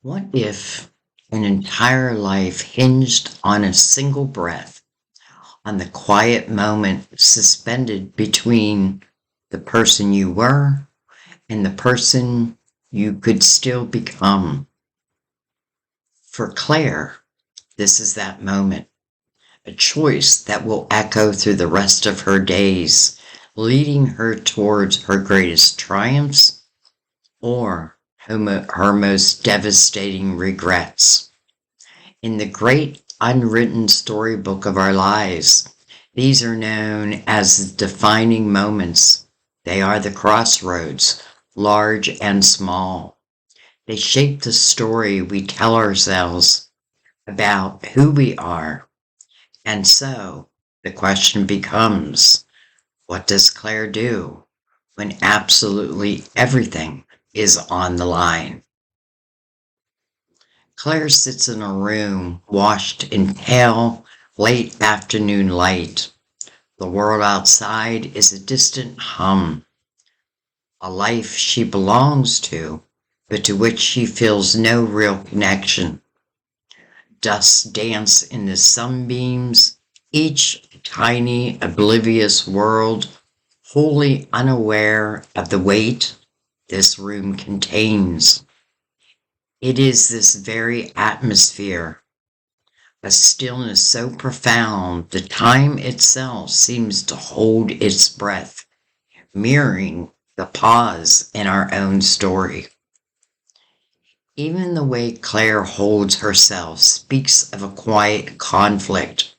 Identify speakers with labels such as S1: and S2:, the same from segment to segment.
S1: What if an entire life hinged on a single breath, on the quiet moment suspended between the person you were and the person you could still become? For Claire, this is that moment, a choice that will echo through the rest of her days, leading her towards her greatest triumphs or her most devastating regrets. In the great unwritten storybook of our lives, these are known as defining moments. They are the crossroads, large and small. They shape the story we tell ourselves about who we are. And so the question becomes, what does Claire do when absolutely everything is on the line? Claire sits in a room washed in pale, late afternoon light. The world outside is a distant hum, a life she belongs to, but to which she feels no real connection. Dusts dance in the sunbeams, each tiny, oblivious world, wholly unaware of the weight this room contains. It is this very atmosphere, a stillness so profound the time itself seems to hold its breath, mirroring the pause in our own story. Even the way Claire holds herself speaks of a quiet conflict.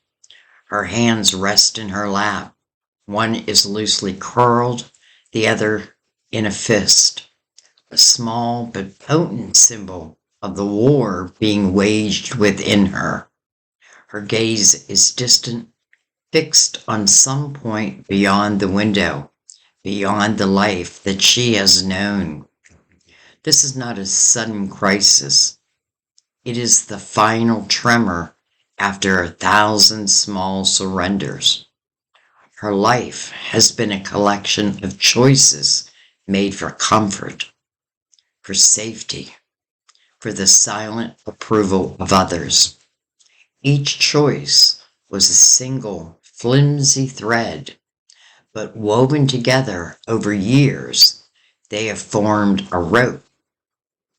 S1: Her hands rest in her lap. One is loosely curled, the other in a fist, a small but potent symbol of the war being waged within her. Her gaze is distant, fixed on some point beyond the window, beyond the life that she has known. This is not a sudden crisis. It is the final tremor after 1,000 small surrenders. Her life has been a collection of choices made for comfort, for safety, for the silent approval of others. Each choice was a single, flimsy thread, but woven together over years, they have formed a rope,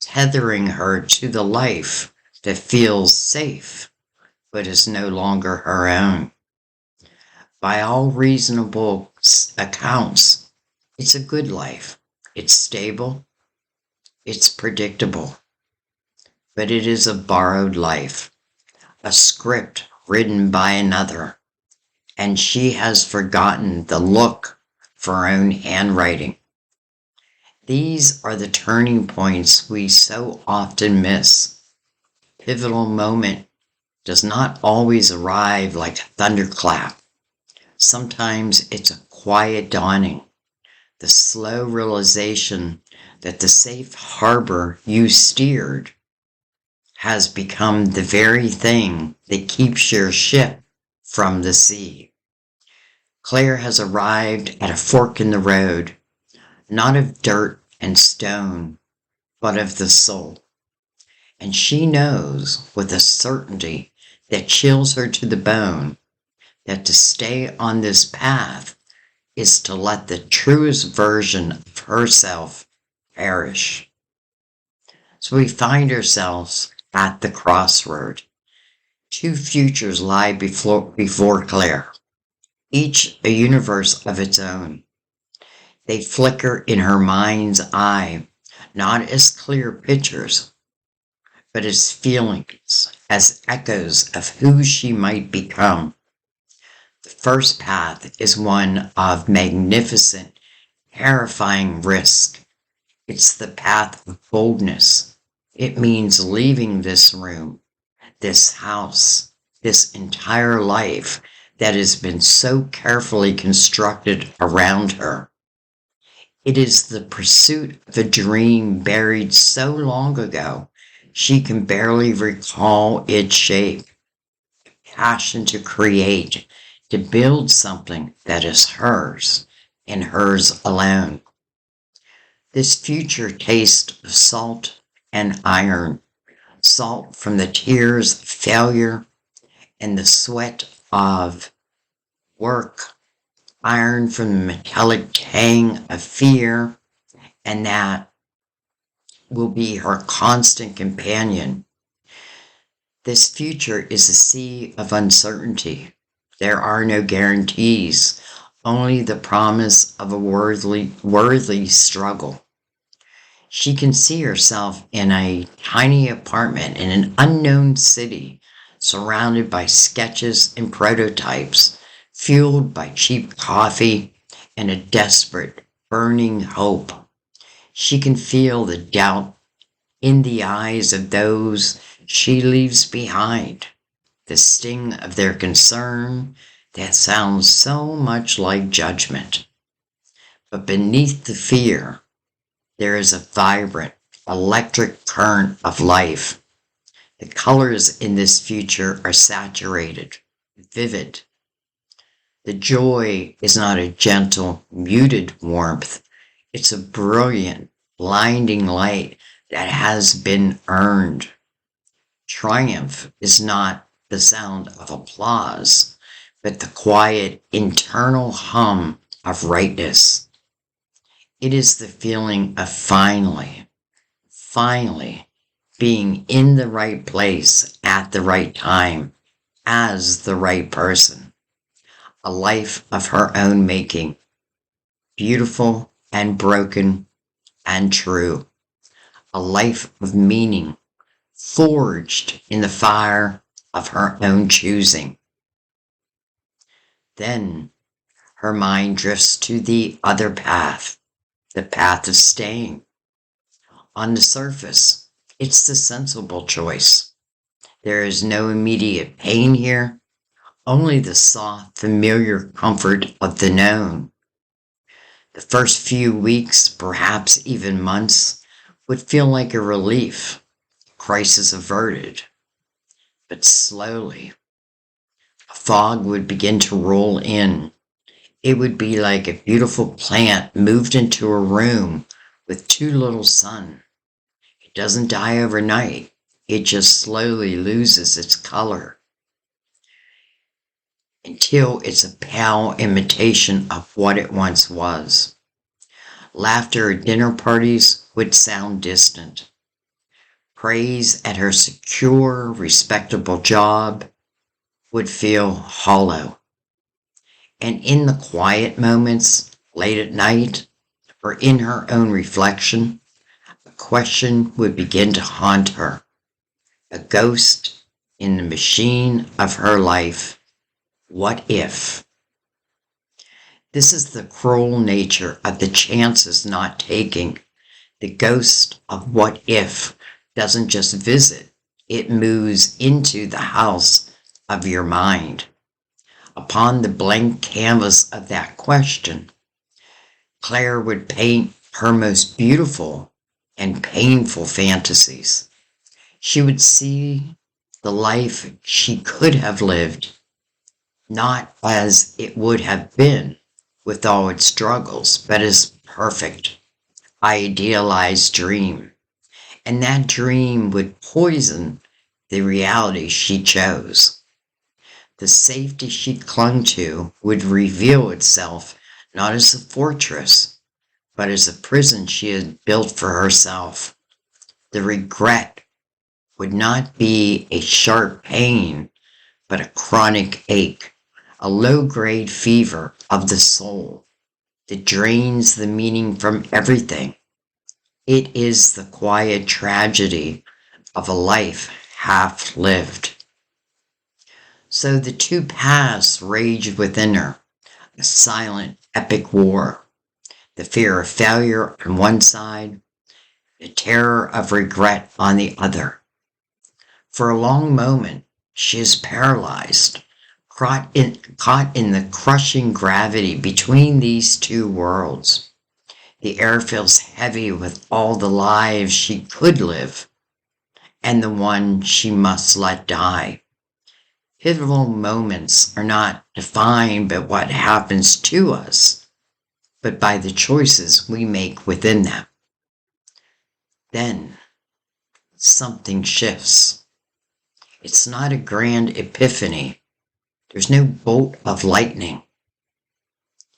S1: tethering her to the life that feels safe, but is no longer her own. By all reasonable accounts, it's a good life. It's stable. It's predictable. But it is a borrowed life, a script written by another, and she has forgotten the look for her own handwriting. These are the turning points we so often miss. Pivotal moment does not always arrive like a thunderclap. Sometimes it's a quiet dawning, the slow realization that the safe harbor you steered has become the very thing that keeps your ship from the sea. Claire has arrived at a fork in the road, not of dirt and stone, but of the soul. And she knows with a certainty that chills her to the bone that to stay on this path is to let the truest version of herself perish. So we find ourselves at the crossroad. Two futures lie before Claire, each a universe of its own. They flicker in her mind's eye, not as clear pictures, but as feelings, as echoes of who she might become. The first path is one of magnificent, terrifying risk. It's the path of boldness. It means leaving this room, this house, this entire life that has been so carefully constructed around her. It is the pursuit of a dream buried so long ago, she can barely recall its shape. Passion to create, to build something that is hers and hers alone. This future tastes of salt and iron, salt from the tears of failure and the sweat of work, iron from the metallic tang of fear, and that will be her constant companion. This future is a sea of uncertainty. There are no guarantees, only the promise of a worthy struggle. She can see herself in a tiny apartment in an unknown city, surrounded by sketches and prototypes, fueled by cheap coffee and a desperate, burning hope. She can feel the doubt in the eyes of those she leaves behind, the sting of their concern that sounds so much like judgment. But beneath the fear, there is a vibrant, electric current of life. The colors in this future are saturated, vivid. The joy is not a gentle, muted warmth. It's a brilliant, blinding light that has been earned. Triumph is not the sound of applause, but the quiet internal hum of rightness. It is the feeling of finally being in the right place at the right time, as the right person. A life of her own making, beautiful and broken and true. A life of meaning, forged in the fire of her own choosing. Then her mind drifts to the other path, the path of staying. On the surface, it's the sensible choice. There is no immediate pain here, only the soft, familiar comfort of the known. The first few weeks, perhaps even months, would feel like a relief, crisis averted. But slowly, a fog would begin to roll in. It would be like a beautiful plant moved into a room with too little sun. It doesn't die overnight. It just slowly loses its color until it's a pale imitation of what it once was. Laughter at dinner parties would sound distant. Praise at her secure, respectable job would feel hollow. And in the quiet moments, late at night, or in her own reflection, a question would begin to haunt her. A ghost in the machine of her life. What if? This is the cruel nature of the chances not taking. The ghost of what if doesn't just visit, it moves into the house of your mind. Upon the blank canvas of that question, Claire would paint her most beautiful and painful fantasies. She would see the life she could have lived, not as it would have been with all its struggles, but as perfect, idealized dream. And that dream would poison the reality she chose. The safety she clung to would reveal itself not as a fortress, but as a prison she had built for herself. The regret would not be a sharp pain, but a chronic ache, a low-grade fever of the soul that drains the meaning from everything. It is the quiet tragedy of a life half lived. So the two paths raged within her, a silent, epic war. The fear of failure on one side, the terror of regret on the other. For a long moment, she is paralyzed, caught in the crushing gravity between these two worlds. The air feels heavy with all the lives she could live, and the one she must let die. Pivotal moments are not defined by what happens to us, but by the choices we make within them. Then, something shifts. It's not a grand epiphany. There's no bolt of lightning.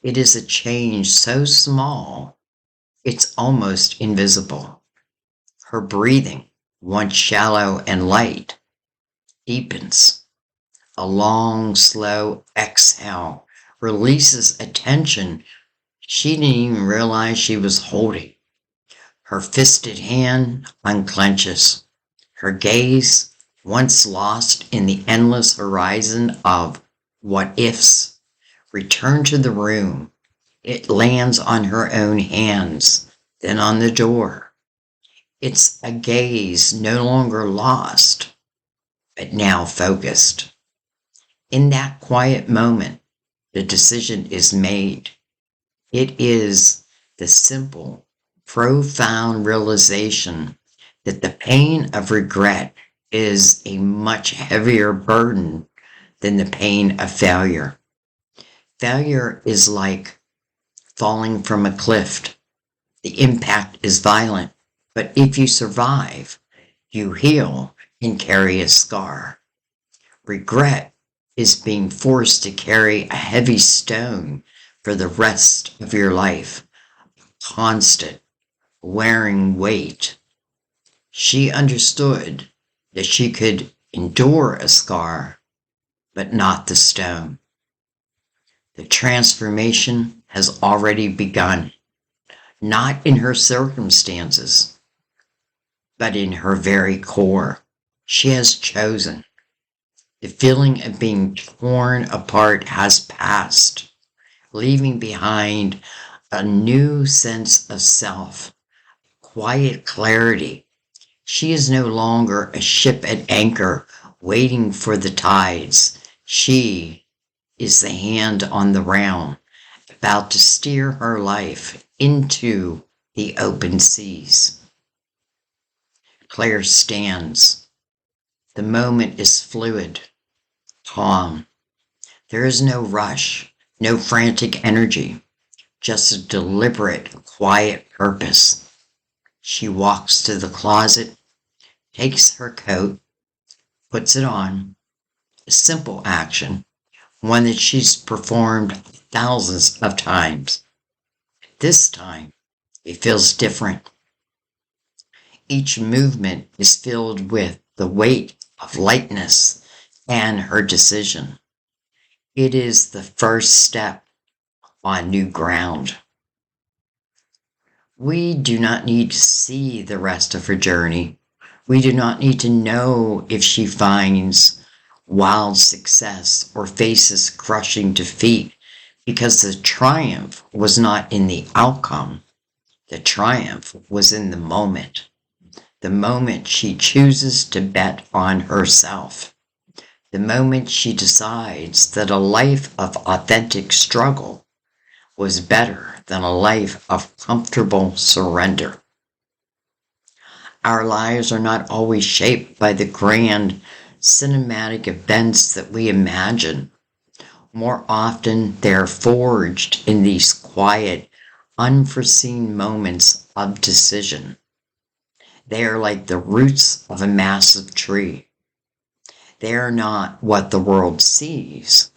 S1: It is a change so small, it's almost invisible. Her breathing, once shallow and light, deepens. A long, slow exhale releases a tension she didn't even realize she was holding. Her fisted hand unclenches. Her gaze, once lost in the endless horizon of what ifs, returns to the room. It lands on her own hands, then on the door. It's a gaze no longer lost, but now focused. In that quiet moment, the decision is made. It is the simple, profound realization that the pain of regret is a much heavier burden than the pain of failure. Failure is like falling from a cliff. The impact is violent, but if you survive, you heal and carry a scar. Regret is being forced to carry a heavy stone for the rest of your life, constant, wearing weight. She understood that she could endure a scar, but not the stone. The transformation has already begun, not in her circumstances, but in her very core. She has chosen. The feeling of being torn apart has passed, leaving behind a new sense of self, quiet clarity. She is no longer a ship at anchor waiting for the tides. She is the hand on the realm, about to steer her life into the open seas. Claire stands. The moment is fluid, calm. There is no rush, no frantic energy, just a deliberate, quiet purpose. She walks to the closet, takes her coat, puts it on. A simple action, one that she's performed thousands of times. This time, it feels different. Each movement is filled with the weight of lightness and her decision. It is the first step on new ground. We do not need to see the rest of her journey. We do not need to know if she finds wild success or faces crushing defeat, because the triumph was not in the outcome. The triumph was in the moment she chooses to bet on herself, the moment she decides that a life of authentic struggle was better than a life of comfortable surrender. Our lives are not always shaped by the grand cinematic events that we imagine. More often, they are forged in these quiet, unforeseen moments of decision. They are like the roots of a massive tree. They are not what the world sees,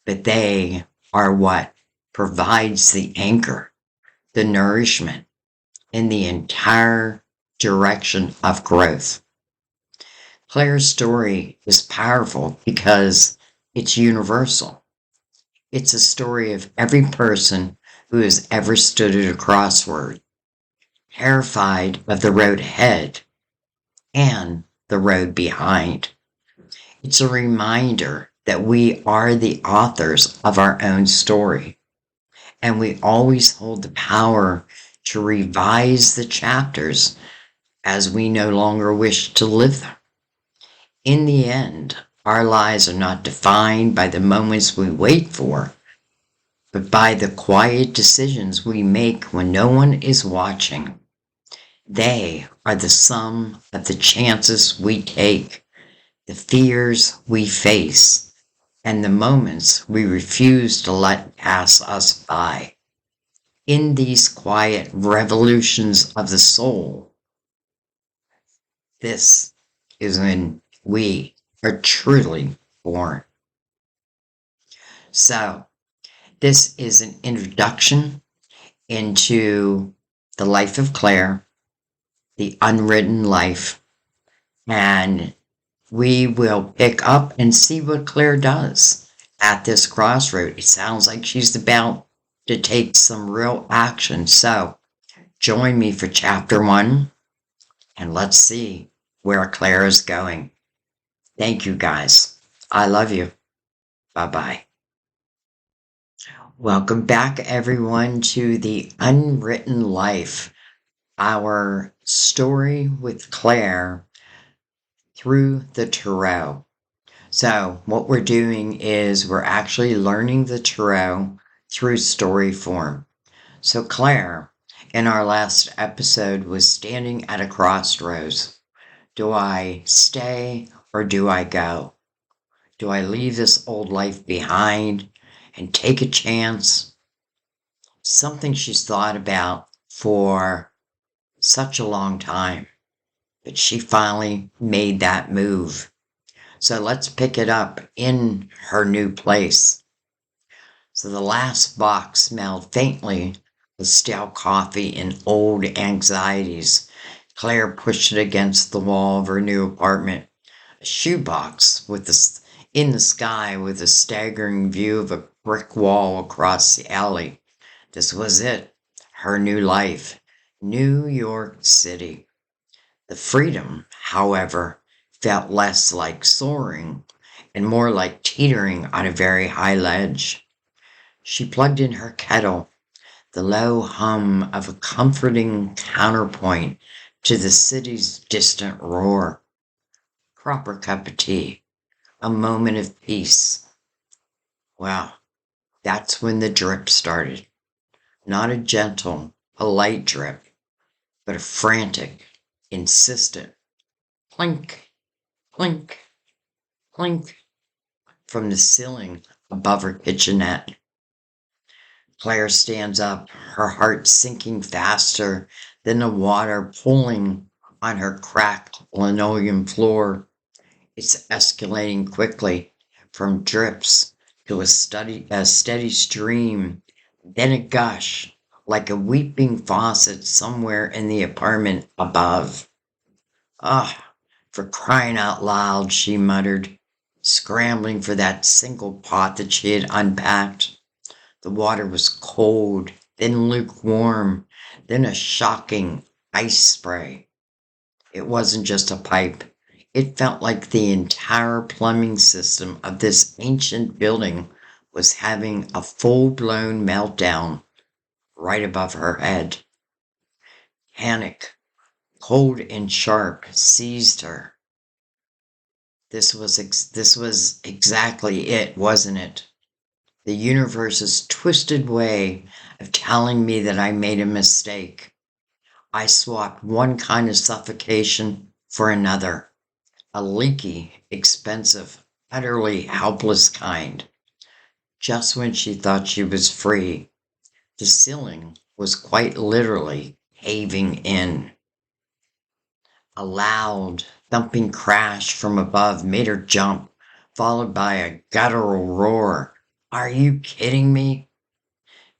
S1: but they are what provides the anchor, the nourishment, and the entire direction of growth. Claire's story is powerful because it's universal. It's a story of every person who has ever stood at a crossroad, terrified of the road ahead and the road behind. It's a reminder that we are the authors of our own story, and we always hold the power to revise the chapters as we no longer wish to live them. In the end, our lives are not defined by the moments we wait for, but by the quiet decisions we make when no one is watching. They are the sum of the chances we take, the fears we face, and the moments we refuse to let pass us by. In these quiet revolutions of the soul, This is when we are truly born. So, this is an introduction into the life of Claire, the unwritten life, and we will pick up and see what Claire does at this crossroad. It sounds like she's about to take some real action. So join me for chapter 1 and let's see where Claire is going. Thank you guys. I love you. Bye-bye. Welcome back everyone to the Unwritten Life, our story with Claire through the tarot. So what we're doing is we're actually learning the tarot through story form. So Claire, in our last episode, was standing at a crossroads. Do I stay or do I go? Do I leave this old life behind and take a chance? Something she's thought about for such a long time, but she finally made that move. So let's pick it up in her new place. So the last box smelled faintly of stale coffee and old anxieties. Claire pushed it against the wall of her new apartment. A shoebox in the sky with a staggering view of a brick wall across the alley. This was it, her new life, New York City. The freedom, however, felt less like soaring and more like teetering on a very high ledge. She plugged in her kettle, the low hum of a comforting counterpoint to the city's distant roar. Proper cup of tea, a moment of peace. Well, that's when the drip started. Not a gentle, polite drip, but a frantic, insistent clink, clink, clink from the ceiling above her kitchenette. Claire stands up, her heart sinking faster than the water pooling on her cracked linoleum floor. It's escalating quickly from drips to a steady stream, then a gush, like a weeping faucet somewhere in the apartment above. Ah, for crying out loud, she muttered, scrambling for that single pot that she had unpacked. The water was cold, then lukewarm, then a shocking ice spray. It wasn't just a pipe. It felt like the entire plumbing system of this ancient building was having a full-blown meltdown right above her head. Panic, cold and sharp, seized her. This was exactly it, wasn't it? The universe's twisted way of telling me that I made a mistake. I swapped one kind of suffocation for another, a leaky, expensive, utterly helpless kind. Just when she thought she was free, the ceiling was quite literally caving in. A loud, thumping crash from above made her jump, followed by a guttural roar. Are you kidding me?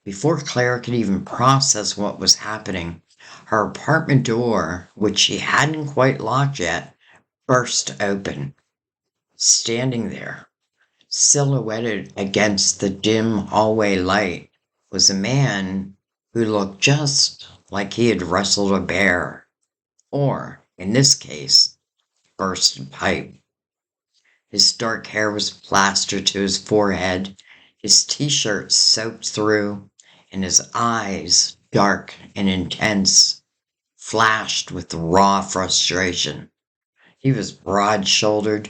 S1: Before Claire could even process what was happening, her apartment door, which she hadn't quite locked yet, burst open. Standing there, silhouetted against the dim hallway light, was a man who looked just like he had wrestled a bear, or, in this case, burst a pipe. His dark hair was plastered to his forehead, his t-shirt soaked through, and his eyes, dark and intense, flashed with raw frustration. He was broad-shouldered,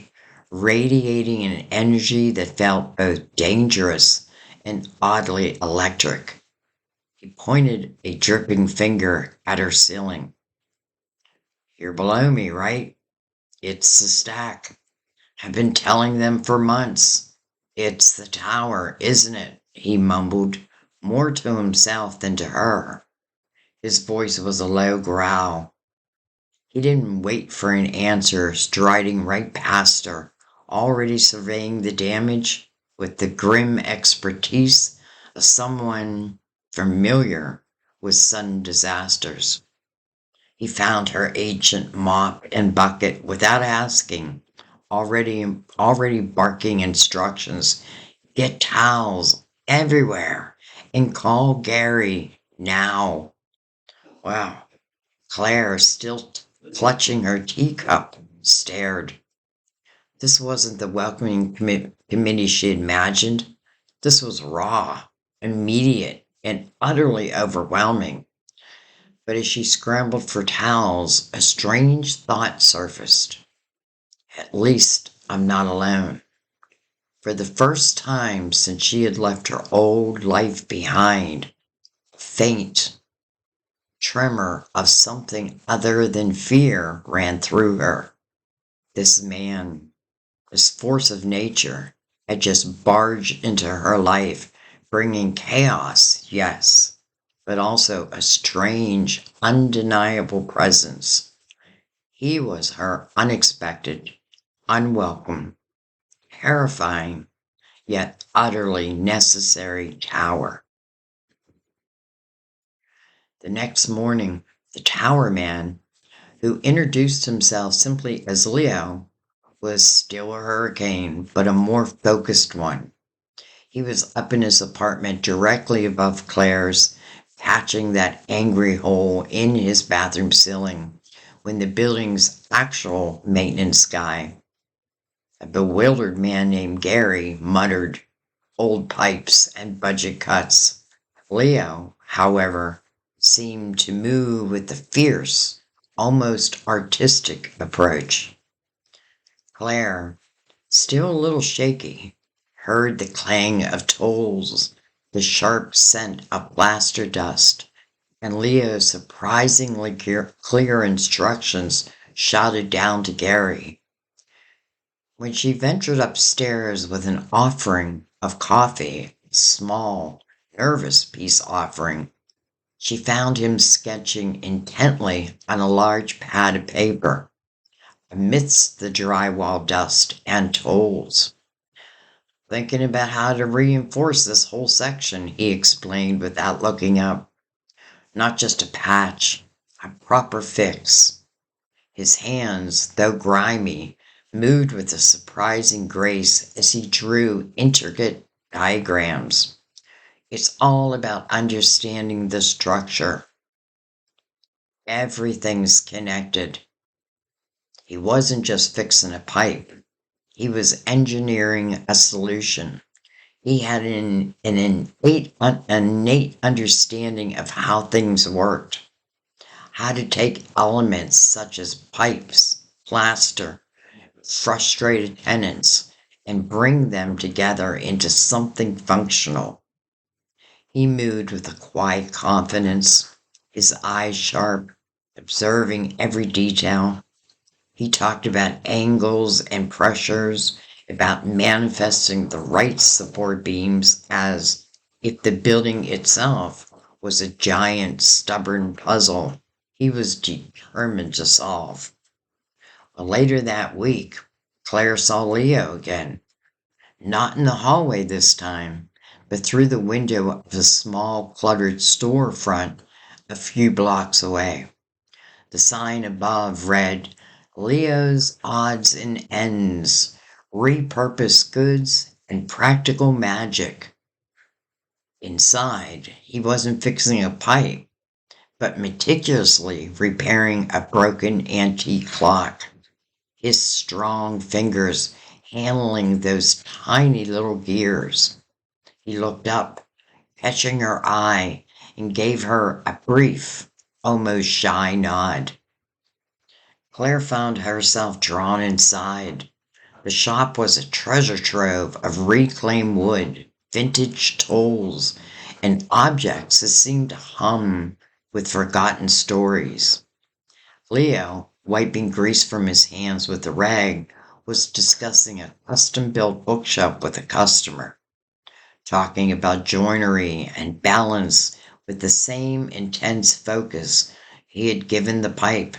S1: radiating an energy that felt both dangerous and oddly electric. He pointed a dripping finger at her ceiling. You're below me, right? It's the stack. I've been telling them for months. It's the tower, isn't it? He mumbled, more to himself than to her. His voice was a low growl. He didn't wait for an answer, striding right past her, already surveying the damage with the grim expertise of someone familiar with sudden disasters. He found her ancient mop and bucket without asking, already barking instructions. Get towels everywhere and call Gary now. Wow. Claire, still clutching her teacup, stared. This wasn't the welcoming committee she imagined. This was raw, immediate, and utterly overwhelming. But as she scrambled for towels, a strange thought surfaced. At least I'm not alone. For the first time since she had left her old life behind, a faint tremor of something other than fear ran through her. This man, this force of nature, had just barged into her life, bringing chaos, yes, but also a strange, undeniable presence. He was her unexpected, unwelcome, terrifying, yet utterly necessary tower. The next morning, the tower man, who introduced himself simply as Leo, was still a hurricane, but a more focused one. He was up in his apartment directly above Claire's, patching that angry hole in his bathroom ceiling when the building's actual maintenance guy, a bewildered man named Gary, muttered, "Old pipes and budget cuts." Leo, however, seemed to move with a fierce, almost artistic approach. Claire, still a little shaky, heard the clang of tolls, the sharp scent of plaster dust, and Leo's surprisingly clear instructions shouted down to Gary. When she ventured upstairs with an offering of coffee, a small, nervous peace offering, she found him sketching intently on a large pad of paper, amidst the drywall dust and tolls. "Thinking about how to reinforce this whole section," he explained without looking up. "Not just a patch, a proper fix." His hands, though grimy, moved with a surprising grace as he drew intricate diagrams. It's all about understanding the structure. Everything's connected. He wasn't just fixing a pipe. He was engineering a solution. He had an innate understanding of how things worked, how to take elements such as pipes, plaster, frustrated tenants, and bring them together into something functional. He moved with a quiet confidence, his eyes sharp, observing every detail. He talked about angles and pressures, about manifesting the right support beams as if the building itself was a giant, stubborn puzzle he was determined to solve. Later that week, Claire saw Leo again, not in the hallway this time, but through the window of a small, cluttered storefront a few blocks away. The sign above read, "Leo's Odds and Ends, Repurposed Goods and Practical Magic." Inside, he wasn't fixing a pipe, but meticulously repairing a broken antique clock. His strong fingers handling those tiny little gears. He looked up, catching her eye, and gave her a brief, almost shy nod. Claire found herself drawn inside. The shop was a treasure trove of reclaimed wood, vintage tools, and objects that seemed to hum with forgotten stories. Leo, wiping grease from his hands with a rag, was discussing a custom-built bookshelf with a customer, talking about joinery and balance with the same intense focus he had given the pipe.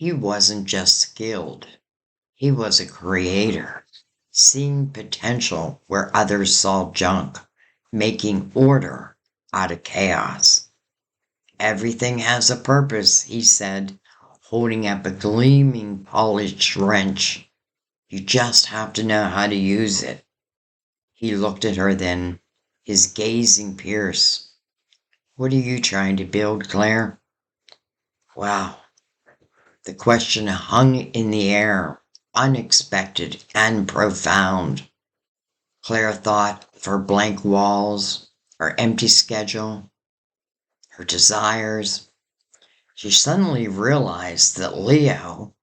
S1: He wasn't just skilled, he was a creator, seeing potential where others saw junk, making order out of chaos. Everything has a purpose, he said, holding up a gleaming polished wrench. You just have to know how to use it. He looked at her then, his gazing pierced. What are you trying to build, Claire? Wow. The question hung in the air, unexpected and profound. Claire thought of her blank walls, her empty schedule, her desires. She suddenly realized that Leo,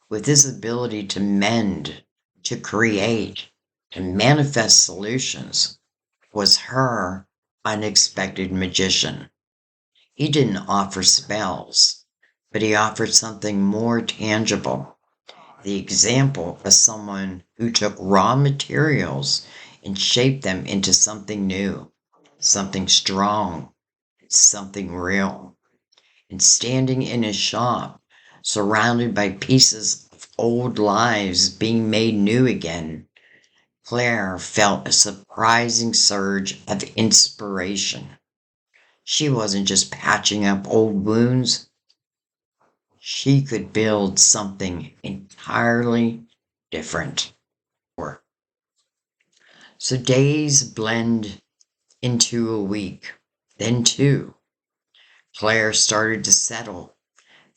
S1: with his ability to mend, to create, to manifest solutions, was her unexpected magician. He didn't offer spells, but he offered something more tangible. The example of someone who took raw materials and shaped them into something new, something strong, something real. And standing in his shop, surrounded by pieces of old lives being made new again, Claire felt a surprising surge of inspiration. She wasn't just patching up old wounds. She could build something entirely different. So days blend into a week, then two. Claire started to settle,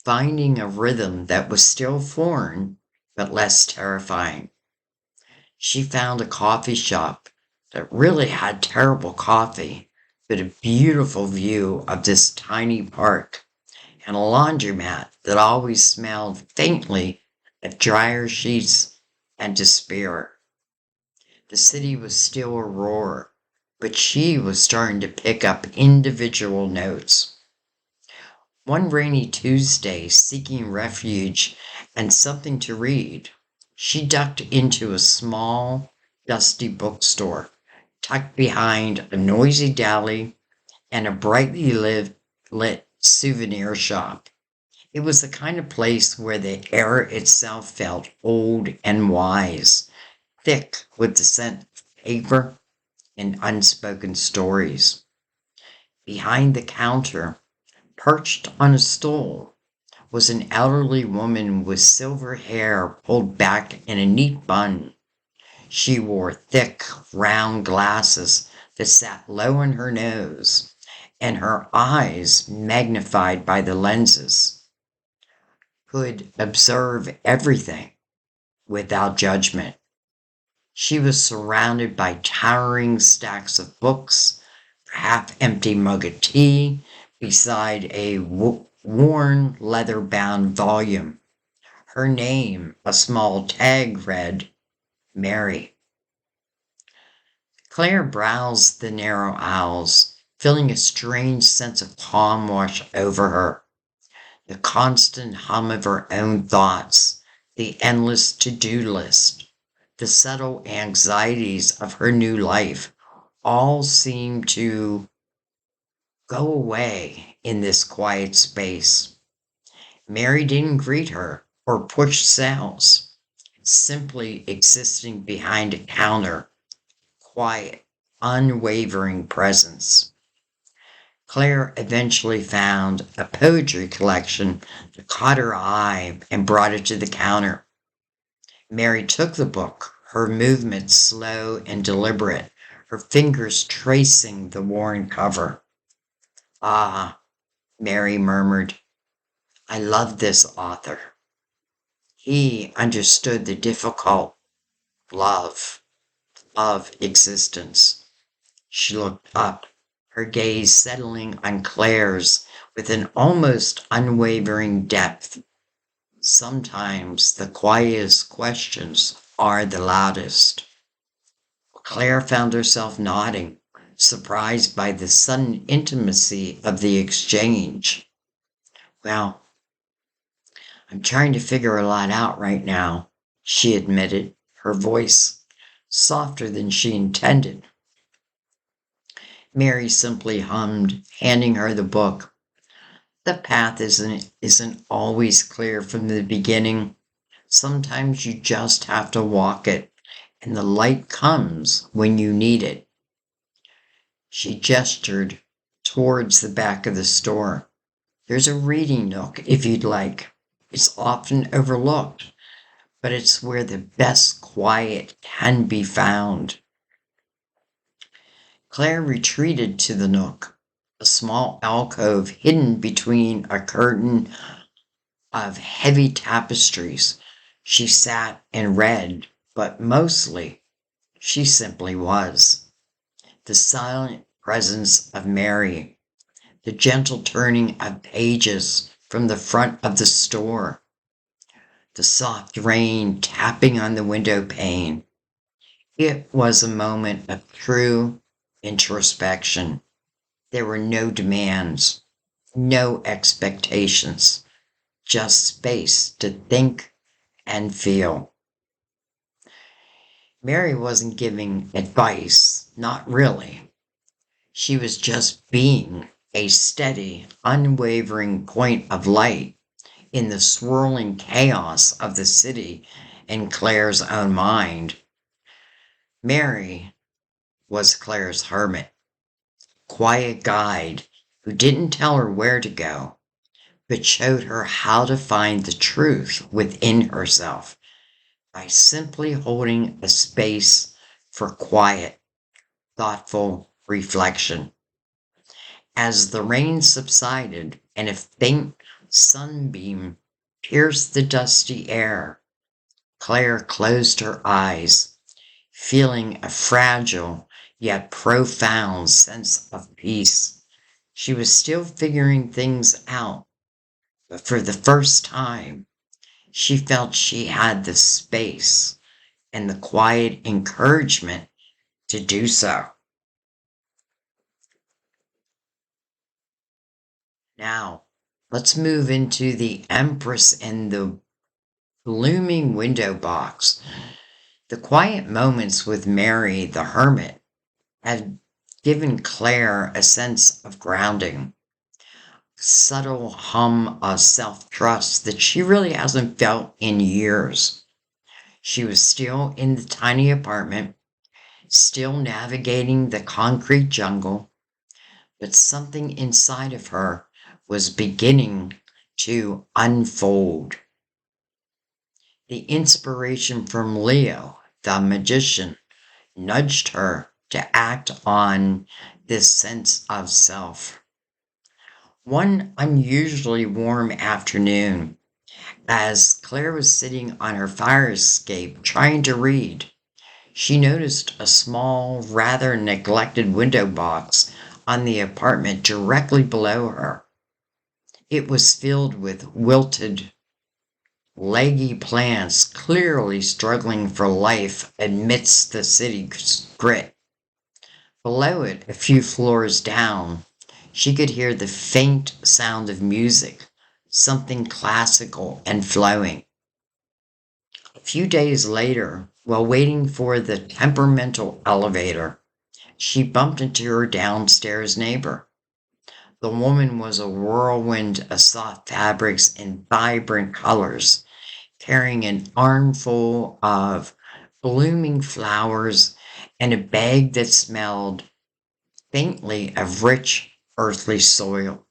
S1: finding a rhythm that was still foreign, but less terrifying. She found a coffee shop that really had terrible coffee, but a beautiful view of this tiny park, and a laundromat that always smelled faintly of dryer sheets and despair. The city was still a roar, but she was starting to pick up individual notes. One rainy Tuesday, seeking refuge and something to read, she ducked into a small, dusty bookstore tucked behind a noisy deli and a brightly lit souvenir shop. It was the kind of place where the air itself felt old and wise, thick with the scent of paper and unspoken stories. Behind the counter, perched on a stool, was an elderly woman with silver hair pulled back in a neat bun. She wore thick, round glasses that sat low on her nose, and her eyes, magnified by the lenses, could observe everything without judgment. She was surrounded by towering stacks of books, a half-empty mug of tea, beside a worn leather-bound volume. Her name, a small tag, read, Mary. Claire browsed the narrow aisles, feeling a strange sense of calm wash over her. The constant hum of her own thoughts, the endless to-do list, the subtle anxieties of her new life, all seemed to go away in this quiet space. Mary didn't greet her or push sales, simply existing behind a counter, quiet, unwavering presence. Claire eventually found a poetry collection that caught her eye and brought it to the counter. Mary took the book, her movements slow and deliberate, her fingers tracing the worn cover. Ah, Mary murmured, I love this author. He understood the difficult love of existence. She looked up, her gaze settling on Claire's with an almost unwavering depth. Sometimes the quietest questions are the loudest. Claire found herself nodding, surprised by the sudden intimacy of the exchange. Well, I'm trying to figure a lot out right now, she admitted, her voice softer than she intended. Mary simply hummed, handing her the book. The path isn't always clear from the beginning. Sometimes you just have to walk it, and the light comes when you need it. She gestured towards the back of the store. There's a reading nook if you'd like. It's often overlooked, but it's where the best quiet can be found. Claire retreated to the nook, a small alcove hidden between a curtain of heavy tapestries. She sat and read, but mostly she simply was. The silent presence of Mary, the gentle turning of pages from the front of the store, the soft rain tapping on the window pane. It was a moment of true introspection. There were no demands, no expectations, just space to think and feel. Mary wasn't giving advice, not really. She was just being a steady, unwavering point of light in the swirling chaos of the city in Claire's own mind. Mary was Claire's hermit, quiet guide who didn't tell her where to go, but showed her how to find the truth within herself by simply holding a space for quiet, thoughtful reflection. As the rain subsided and a faint sunbeam pierced the dusty air, Claire closed her eyes, feeling a fragile yet profound sense of peace. She was still figuring things out, but for the first time, she felt she had the space and the quiet encouragement to do so. Now, let's move into the Empress and the blooming window box. The quiet moments with Mary the Hermit had given Claire a sense of grounding, subtle hum of self-trust that she really hasn't felt in years. She was still in the tiny apartment, still navigating the concrete jungle, but something inside of her was beginning to unfold. The inspiration from Leo, the magician, nudged her to act on this sense of self. One unusually warm afternoon, as Claire was sitting on her fire escape trying to read, she noticed a small, rather neglected window box on the apartment directly below her. It was filled with wilted, leggy plants clearly struggling for life amidst the city's grit. Below it, a few floors down, she could hear the faint sound of music, something classical and flowing. A few days later, while waiting for the temperamental elevator, she bumped into her downstairs neighbor. The woman was a whirlwind of soft fabrics and vibrant colors, carrying an armful of blooming flowers and a bag that smelled faintly of rich, earthly soil.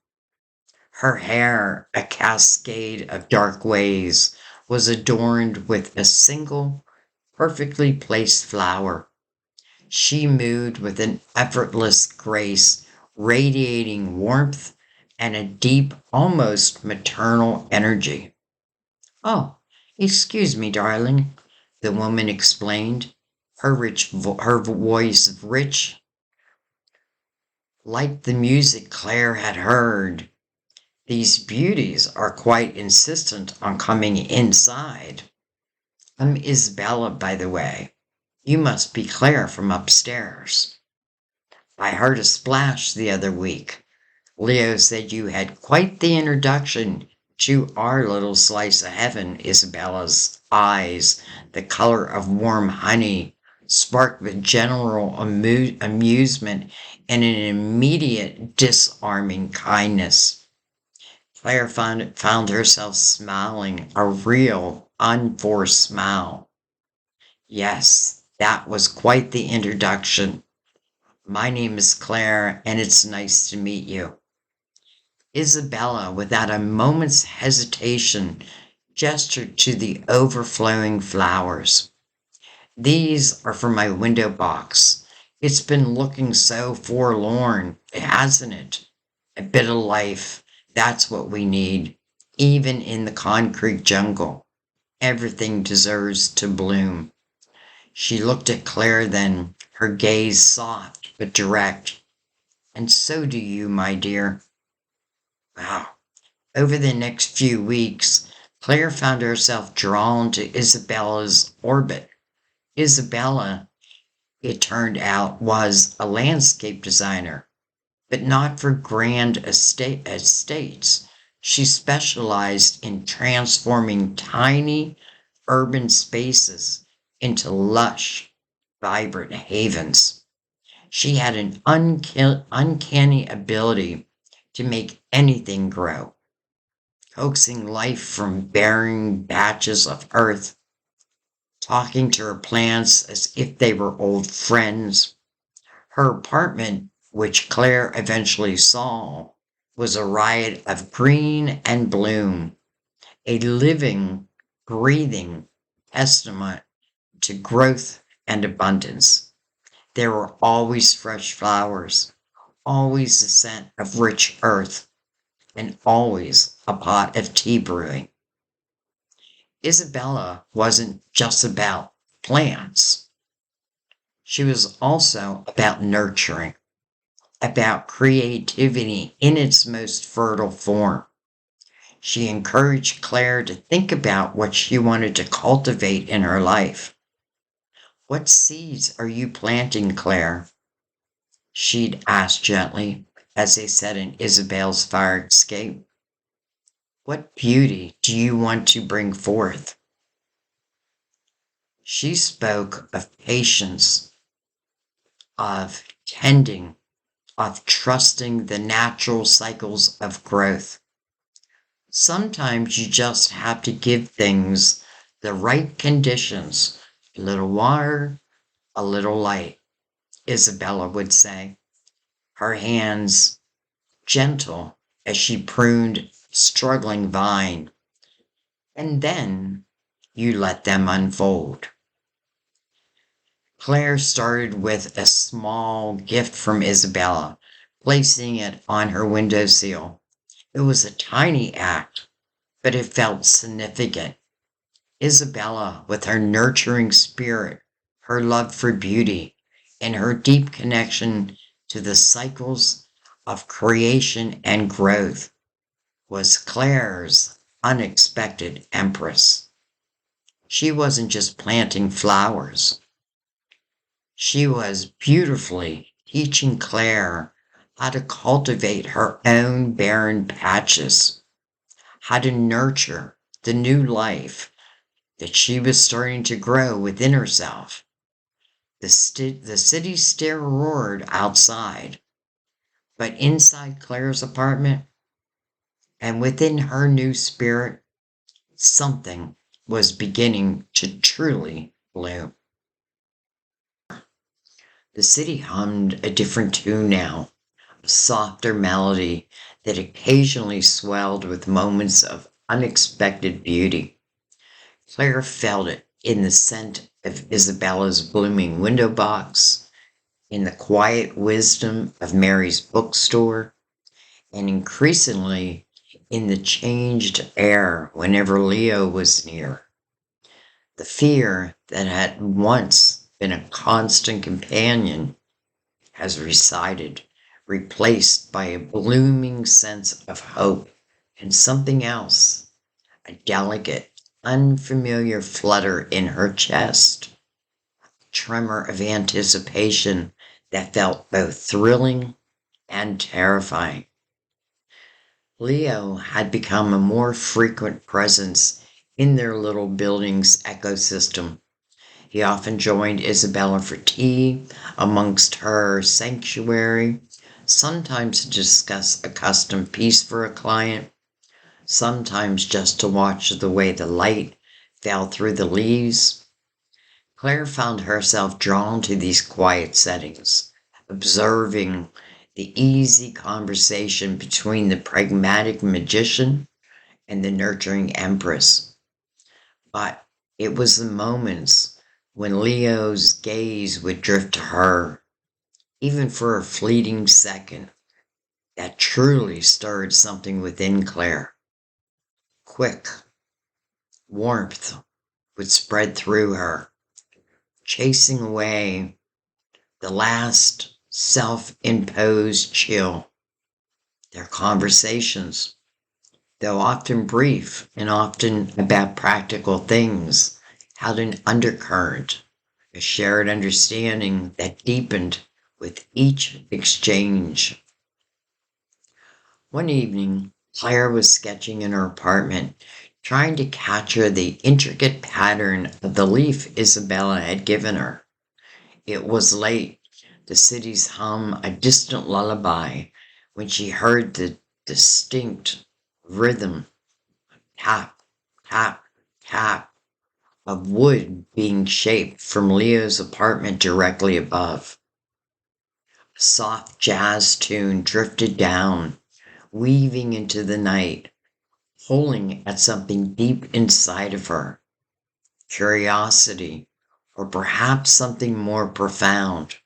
S1: Her hair, a cascade of dark waves, was adorned with a single, perfectly placed flower. She moved with an effortless grace, radiating warmth and a deep, almost maternal energy. "Oh, excuse me, darling," the woman explained, her voice rich, like the music Claire had heard. "These beauties are quite insistent on coming inside. I'm Isabella, by the way. You must be Claire from upstairs. I heard a splash the other week. Leo said you had quite the introduction to our little slice of heaven." Isabella's eyes, the color of warm honey, sparked with general amusement and an immediate disarming kindness. Claire found herself smiling, a real, unforced smile. Yes, that was quite the introduction. My name is Claire, and it's nice to meet you. Isabella, without a moment's hesitation, gestured to the overflowing flowers. These are for my window box. It's been looking so forlorn, hasn't it? A bit of life, that's what we need, even in the concrete jungle. Everything deserves to bloom. She looked at Claire then, her gaze soft but direct. And so do you, my dear. Wow. Over the next few weeks, Claire found herself drawn to Isabella's orbit. Isabella, it turned out, was a landscape designer, but not for grand estates. She specialized in transforming tiny urban spaces into lush, vibrant havens. She had an uncanny ability to make anything grow, coaxing life from barren patches of earth, talking to her plants as if they were old friends. Her apartment, which Claire eventually saw, was a riot of green and bloom, a living, breathing testament to growth and abundance. There were always fresh flowers, always the scent of rich earth, and always a pot of tea brewing. Isabella wasn't just about plants. She was also about nurturing, about creativity in its most fertile form. She encouraged Claire to think about what she wanted to cultivate in her life. What seeds are you planting, Claire? She'd ask gently as they sat in Isabel's fire escape. What beauty do you want to bring forth? She spoke of patience, of tending, of trusting the natural cycles of growth. Sometimes you just have to give things the right conditions, a little water, a little light, Isabella would say, her hands gentle as she pruned struggling vine. And then you let them unfold. Claire started with a small gift from Isabella, placing it on her windowsill. It was a tiny act, but it felt significant. Isabella, with her nurturing spirit, her love for beauty, and her deep connection to the cycles of creation and growth, was Claire's unexpected empress. She wasn't just planting flowers. She was beautifully teaching Claire how to cultivate her own barren patches, how to nurture the new life that she was starting to grow within herself. The city still roared outside, but inside Claire's apartment and within her new spirit, something was beginning to truly bloom. The city hummed a different tune now, a softer melody that occasionally swelled with moments of unexpected beauty. Claire felt it in the scent of Isabella's blooming window box, in the quiet wisdom of Mary's bookstore, and increasingly in the changed air whenever Leo was near. The fear that had once been a constant companion has receded, replaced by a blooming sense of hope and something else, a delicate, unfamiliar flutter in her chest, a tremor of anticipation that felt both thrilling and terrifying. Leo had become a more frequent presence in their little building's ecosystem. He often joined Isabella for tea amongst her sanctuary, sometimes to discuss a custom piece for a client, sometimes just to watch the way the light fell through the leaves. Claire found herself drawn to these quiet settings, observing the easy conversation between the pragmatic magician and the nurturing empress. But it was the moments when Leo's gaze would drift to her, even for a fleeting second, that truly stirred something within Claire. Quick warmth would spread through her, chasing away the last self-imposed chill. Their conversations, though often brief and often about practical things, had an undercurrent, a shared understanding that deepened with each exchange. One evening, Claire was sketching in her apartment, trying to capture the intricate pattern of the leaf Isabella had given her. It was late, the city's hum a distant lullaby, when she heard the distinct rhythm, tap, tap, tap, of wood being shaped from Leo's apartment directly above. A soft jazz tune drifted down, weaving into the night, pulling at something deep inside of her. Curiosity, or perhaps something more profound,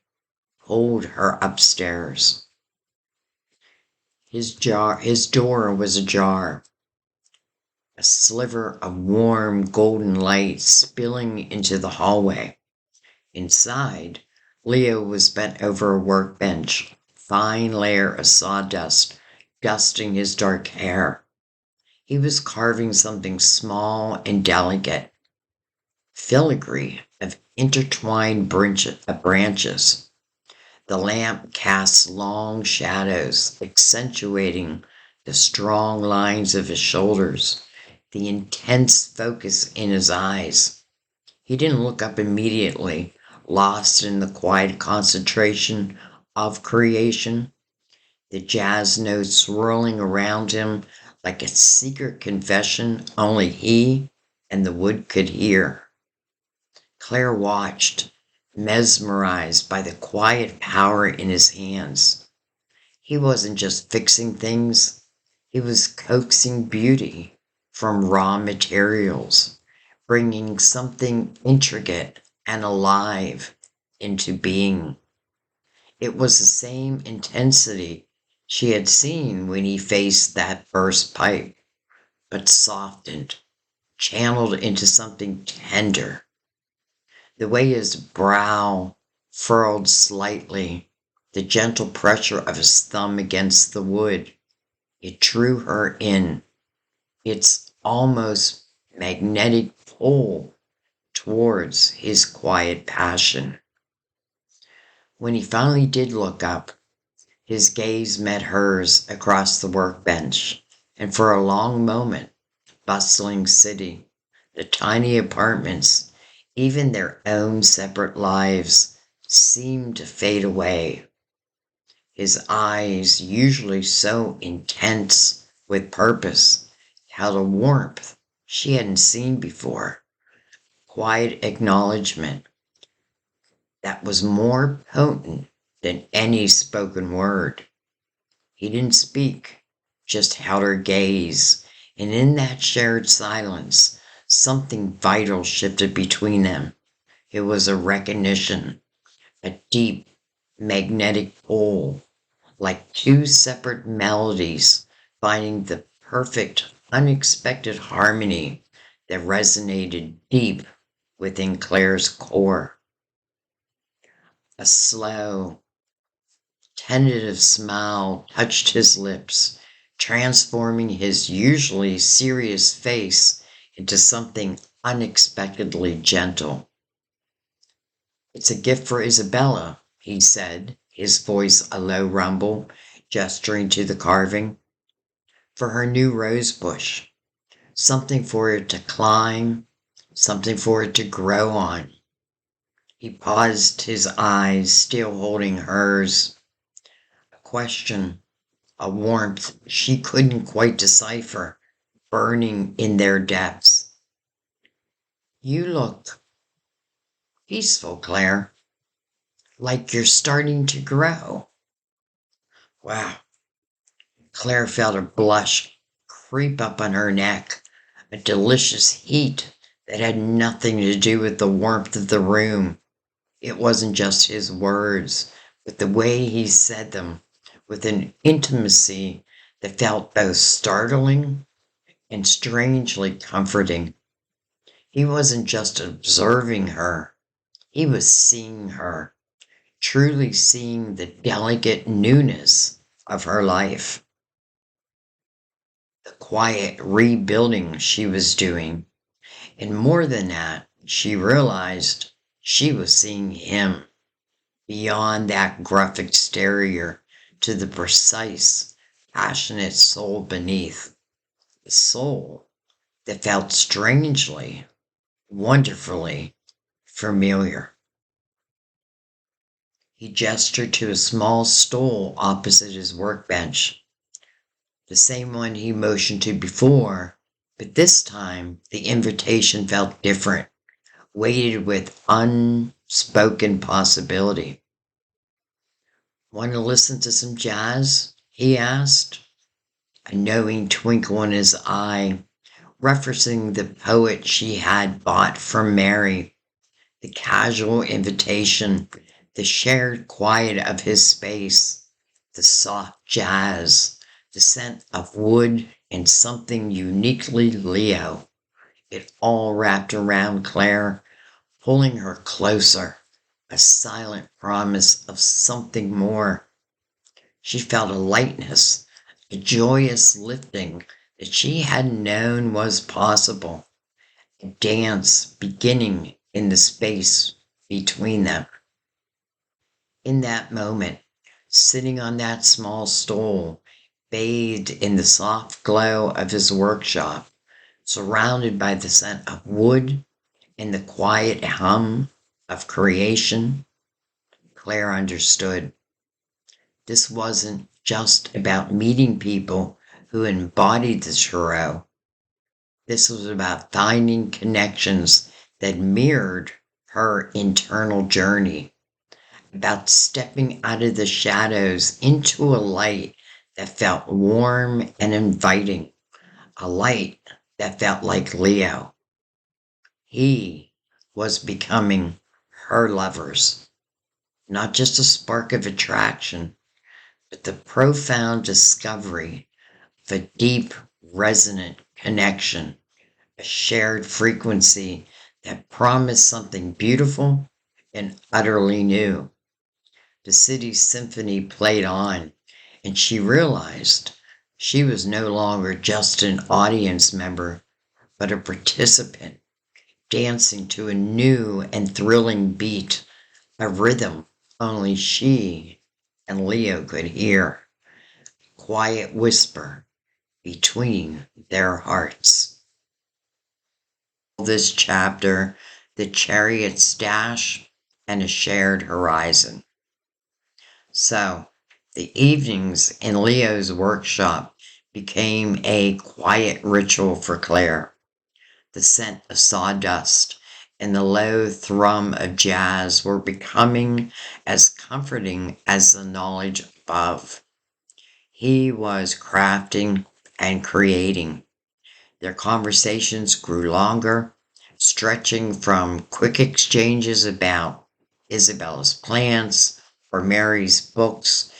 S1: pulled her upstairs. His door was ajar, a sliver of warm golden light spilling into the hallway. Inside, Leo was bent over a workbench, fine layer of sawdust dusting his dark hair. He was carving something small and delicate, filigree of intertwined branches. The lamp casts long shadows, accentuating the strong lines of his shoulders, the intense focus in his eyes. He didn't look up immediately, lost in the quiet concentration of creation, the jazz notes swirling around him like a secret confession only he and the wood could hear. Claire watched, mesmerized by the quiet power in his hands. He wasn't just fixing things, he was coaxing beauty from raw materials, bringing something intricate and alive into being. It was the same intensity she had seen when he faced that burst pipe, but softened, channeled into something tender. The way his brow furrowed slightly, the gentle pressure of his thumb against the wood, it drew her in, its almost magnetic pull towards his quiet passion. When he finally did look up, his gaze met hers across the workbench, and for a long moment, bustling city, the tiny apartments, even their own separate lives, seemed to fade away. His eyes, usually so intense with purpose, held a warmth she hadn't seen before, quiet acknowledgement that was more potent than any spoken word. He didn't speak, just held her gaze, and in that shared silence, something vital shifted between them. It was a recognition, a deep, magnetic pull, like two separate melodies finding the perfect, unexpected harmony that resonated deep within Claire's core. A slow, tentative smile touched his lips, transforming his usually serious face into something unexpectedly gentle. "It's a gift for Isabella," he said, his voice a low rumble, gesturing to the carving. "For her new rose bush. Something for it to climb, something for it to grow on." He paused, his eyes still holding hers. A question, a warmth she couldn't quite decipher, burning in their depths. You look peaceful, Claire, like you're starting to grow. Wow. Claire felt a blush creep up on her neck, a delicious heat that had nothing to do with the warmth of the room. It wasn't just his words, but the way he said them, with an intimacy that felt both startling and strangely comforting. He wasn't just observing her, he was seeing her, truly seeing the delicate newness of her life, the quiet rebuilding she was doing. And more than that, she realized she was seeing him beyond that gruff exterior to the precise, passionate soul beneath. The soul that felt strangely, wonderfully familiar. He gestured to a small stool opposite his workbench, the same one he motioned to before, but this time the invitation felt different, weighted with unspoken possibility. Want to listen to some jazz? He asked, a knowing twinkle in his eye, referencing the poet she had bought from Mary, the casual invitation, the shared quiet of his space, the soft jazz, the scent of wood, and something uniquely Leo. It all wrapped around Claire, pulling her closer, a silent promise of something more. She felt a lightness, a joyous lifting that she hadn't known was possible, a dance beginning in the space between them. In that moment, sitting on that small stool, bathed in the soft glow of his workshop, surrounded by the scent of wood and the quiet hum of creation, Claire understood. This wasn't just about meeting people who embodied the tarot. This was about finding connections that mirrored her internal journey, about stepping out of the shadows into a light that felt warm and inviting, a light that felt like Leo. He was becoming her lovers, not just a spark of attraction, but the profound discovery of a deep, resonant connection, a shared frequency that promised something beautiful and utterly new. The city's symphony played on, and she realized she was no longer just an audience member, but a participant, dancing to a new and thrilling beat, a rhythm only she and Leo could hear, a quiet whisper between their hearts. This chapter, the chariot's dash and a shared horizon. So, the evenings in Leo's workshop became a quiet ritual for Claire. The scent of sawdust and the low thrum of jazz were becoming as comforting as the knowledge above. He was crafting and creating. Their conversations grew longer, stretching from quick exchanges about Isabella's plants or Mary's books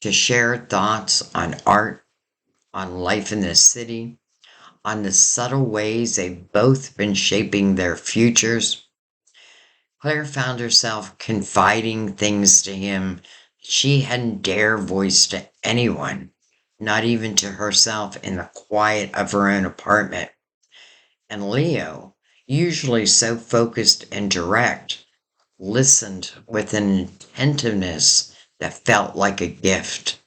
S1: to shared thoughts on art, on life in the city, on the subtle ways they've both been shaping their futures. Claire found herself confiding things to him she hadn't dared voice to anyone, not even to herself in the quiet of her own apartment. And Leo, usually so focused and direct, listened with an attentiveness that felt like a gift.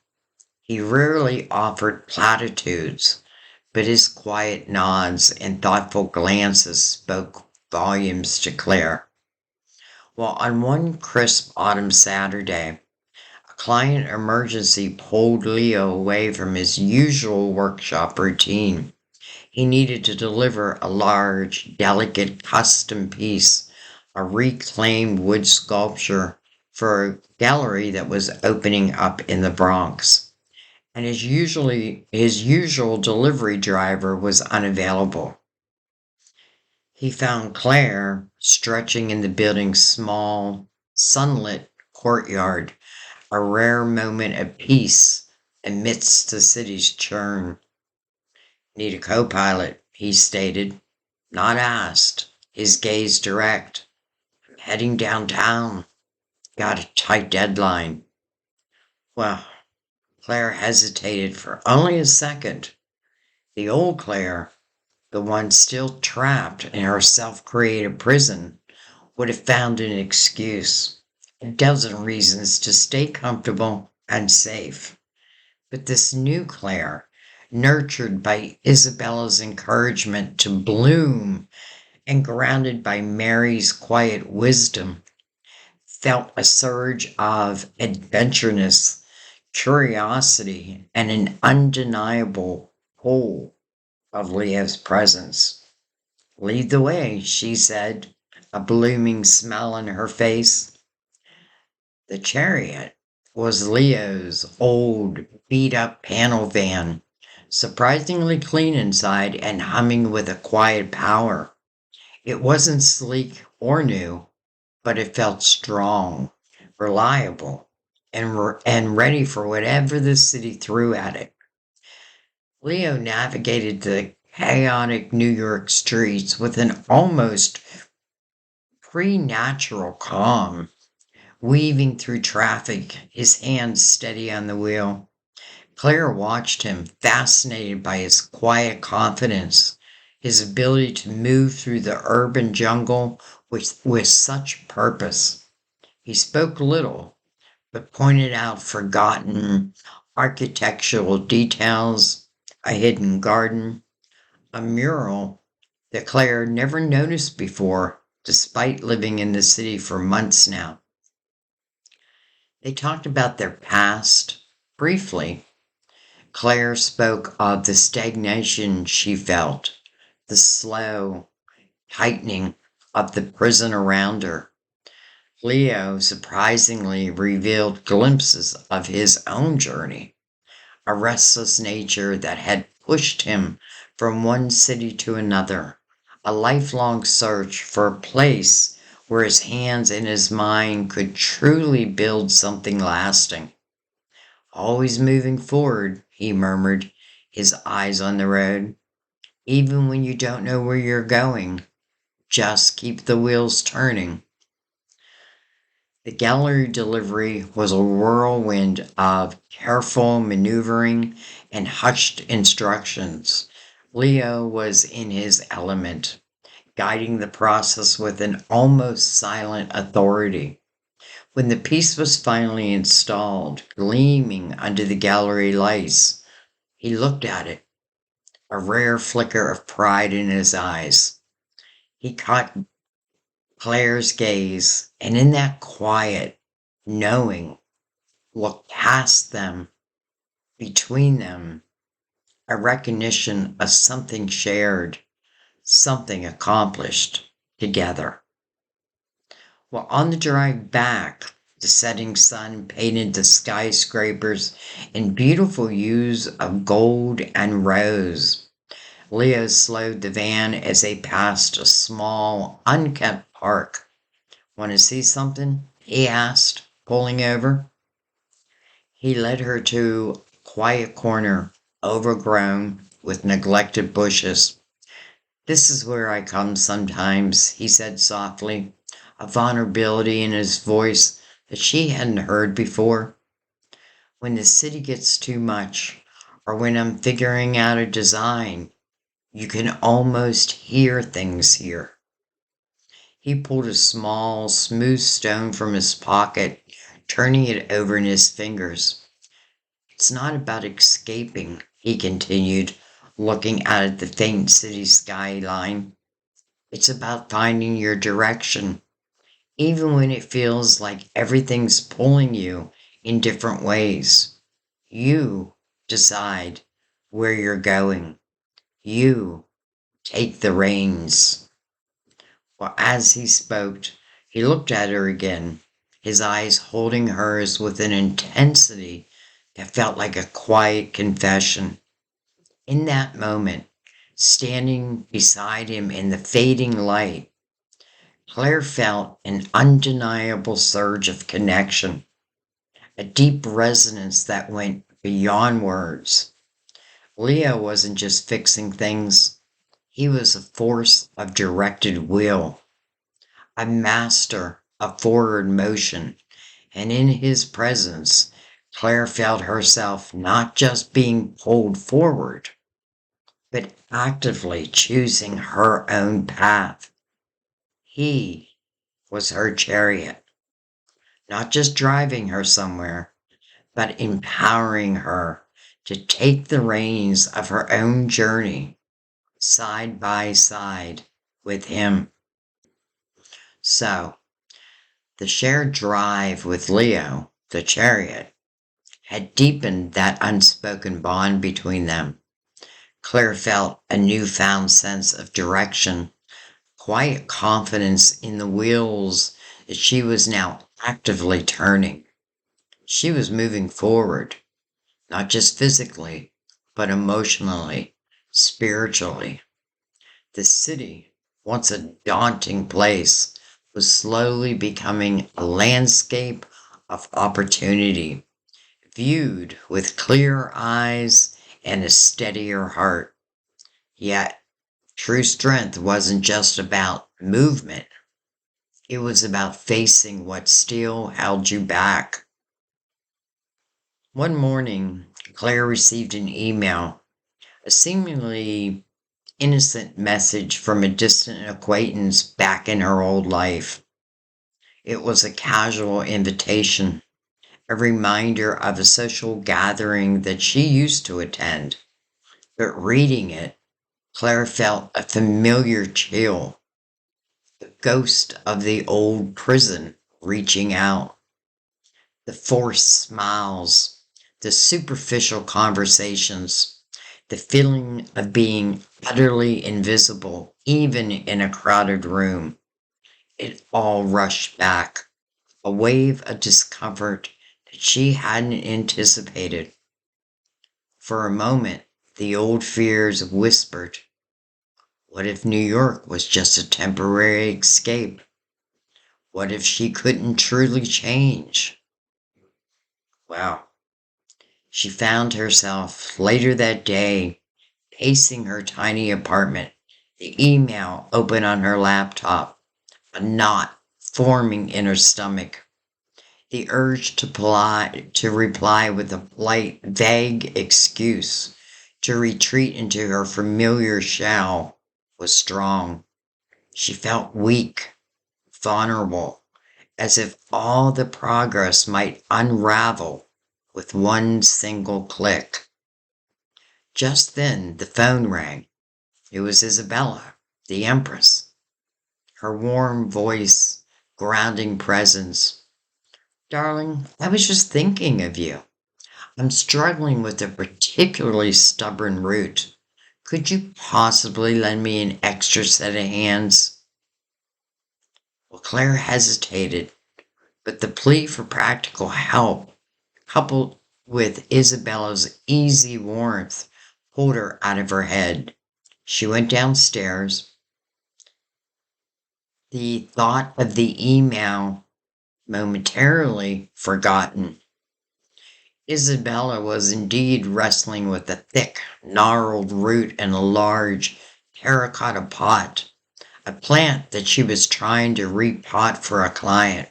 S1: He rarely offered platitudes, but his quiet nods and thoughtful glances spoke volumes to Claire. Well, on one crisp autumn Saturday, a client emergency pulled Leo away from his usual workshop routine. He needed to deliver a large, delicate custom piece, a reclaimed wood sculpture for a gallery that was opening up in the Bronx. And his usual delivery driver was unavailable. He found Claire stretching in the building's small, sunlit courtyard, a rare moment of peace amidst the city's churn. Need a co-pilot, he stated. Not asked, his gaze direct. Heading downtown. Got a tight deadline. Well, Claire hesitated for only a second. The old Claire, the one still trapped in her self-created prison, would have found an excuse, a dozen reasons to stay comfortable and safe. But this new Claire, nurtured by Isabella's encouragement to bloom and grounded by Mary's quiet wisdom, felt a surge of adventureness, curiosity, and an undeniable pull of Leah's presence. Lead the way, she said, a blooming smile on her face. The chariot was Leo's old, beat-up panel van, surprisingly clean inside and humming with a quiet power. It wasn't sleek or new, but it felt strong, reliable, and ready for whatever the city threw at it. Leo navigated the chaotic New York streets with an almost preternatural calm, weaving through traffic, his hands steady on the wheel. Claire watched him, fascinated by his quiet confidence, his ability to move through the urban jungle with such purpose. He spoke little, but pointed out forgotten architectural details, a hidden garden, a mural that Claire never noticed before, despite living in the city for months now. They talked about their past, briefly. Claire spoke of the stagnation she felt, the slow tightening of the prison around her. Leo surprisingly revealed glimpses of his own journey, a restless nature that had pushed him from one city to another, a lifelong search for a place where his hands and his mind could truly build something lasting. Always moving forward, he murmured, his eyes on the road. Even when you don't know where you're going, just keep the wheels turning. The gallery delivery was a whirlwind of careful maneuvering and hushed instructions. Leo was in his element, guiding the process with an almost silent authority. When the piece was finally installed, gleaming under the gallery lights, he looked at it, a rare flicker of pride in his eyes. He caught Claire's gaze, and in that quiet, knowing, looked past them, between them, a recognition of something shared, something accomplished together. Well, on the drive back, the setting sun painted the skyscrapers in beautiful hues of gold and rose. Leo slowed the van as they passed a small, unkept park. Want to see something? He asked, pulling over. He led her to a quiet corner, overgrown with neglected bushes. This is where I come sometimes, he said softly, a vulnerability in his voice that she hadn't heard before. When the city gets too much, or when I'm figuring out a design, you can almost hear things here. He pulled a small, smooth stone from his pocket, turning it over in his fingers. It's not about escaping, he continued, looking out at the faint city skyline. It's about finding your direction, even when it feels like everything's pulling you in different ways. You decide where you're going. You take the reins. Well, as he spoke, he looked at her again, his eyes holding hers with an intensity that felt like a quiet confession. In that moment, standing beside him in the fading light, Claire felt an undeniable surge of connection, a deep resonance that went beyond words. Leo wasn't just fixing things, he was a force of directed will, a master of forward motion, and in his presence, Claire felt herself not just being pulled forward, but actively choosing her own path. He was her chariot, not just driving her somewhere, but empowering her to take the reins of her own journey side by side with him. So, the shared drive with Leo, the chariot, had deepened that unspoken bond between them. Claire felt a newfound sense of direction, quiet confidence in the wheels that she was now actively turning. She was moving forward, not just physically, but emotionally, spiritually. The city, once a daunting place, was slowly becoming a landscape of opportunity, viewed with clearer eyes and a steadier heart. Yet, true strength wasn't just about movement. It was about facing what still held you back. One morning, Claire received an email, a seemingly innocent message from a distant acquaintance back in her old life. It was a casual invitation, a reminder of a social gathering that she used to attend. But reading it, Claire felt a familiar chill, the ghost of the old prison reaching out, the forced smiles, the superficial conversations, the feeling of being utterly invisible, even in a crowded room. It all rushed back, a wave of discomfort that she hadn't anticipated. For a moment, the old fears whispered, what if New York was just a temporary escape? What if she couldn't truly change? Well, she found herself later that day pacing her tiny apartment, the email open on her laptop, a knot forming in her stomach. The urge to reply with a polite, vague excuse, to retreat into her familiar shell, was strong. She felt weak, vulnerable, as if all the progress might unravel with one single click. Just then, the phone rang. It was Isabella, the Empress. Her warm voice, grounding presence. Darling, I was just thinking of you. I'm struggling with a particularly stubborn root. Could you possibly lend me an extra set of hands? Well, Claire hesitated, but the plea for practical help, coupled with Isabella's easy warmth, pulled her out of her head. She went downstairs. The thought of the email momentarily forgotten. Isabella was indeed wrestling with a thick, gnarled root in a large terracotta pot, a plant that she was trying to repot for a client.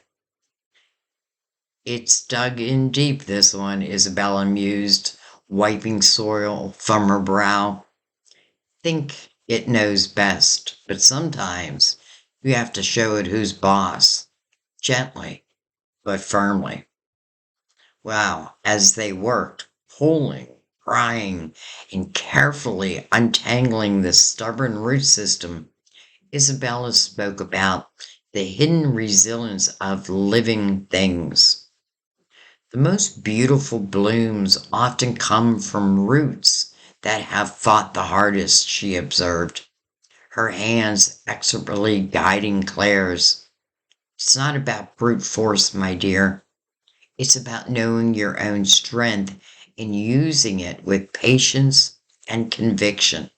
S1: It's dug in deep, this one, Isabella mused, wiping soil from her brow. Think it knows best, but sometimes you have to show it who's boss, gently but firmly. Wow, as they worked, pulling, prying, and carefully untangling the stubborn root system, Isabella spoke about the hidden resilience of living things. The most beautiful blooms often come from roots that have fought the hardest, she observed, her hands expertly guiding Claire's. It's not about brute force, my dear. It's about knowing your own strength and using it with patience and conviction.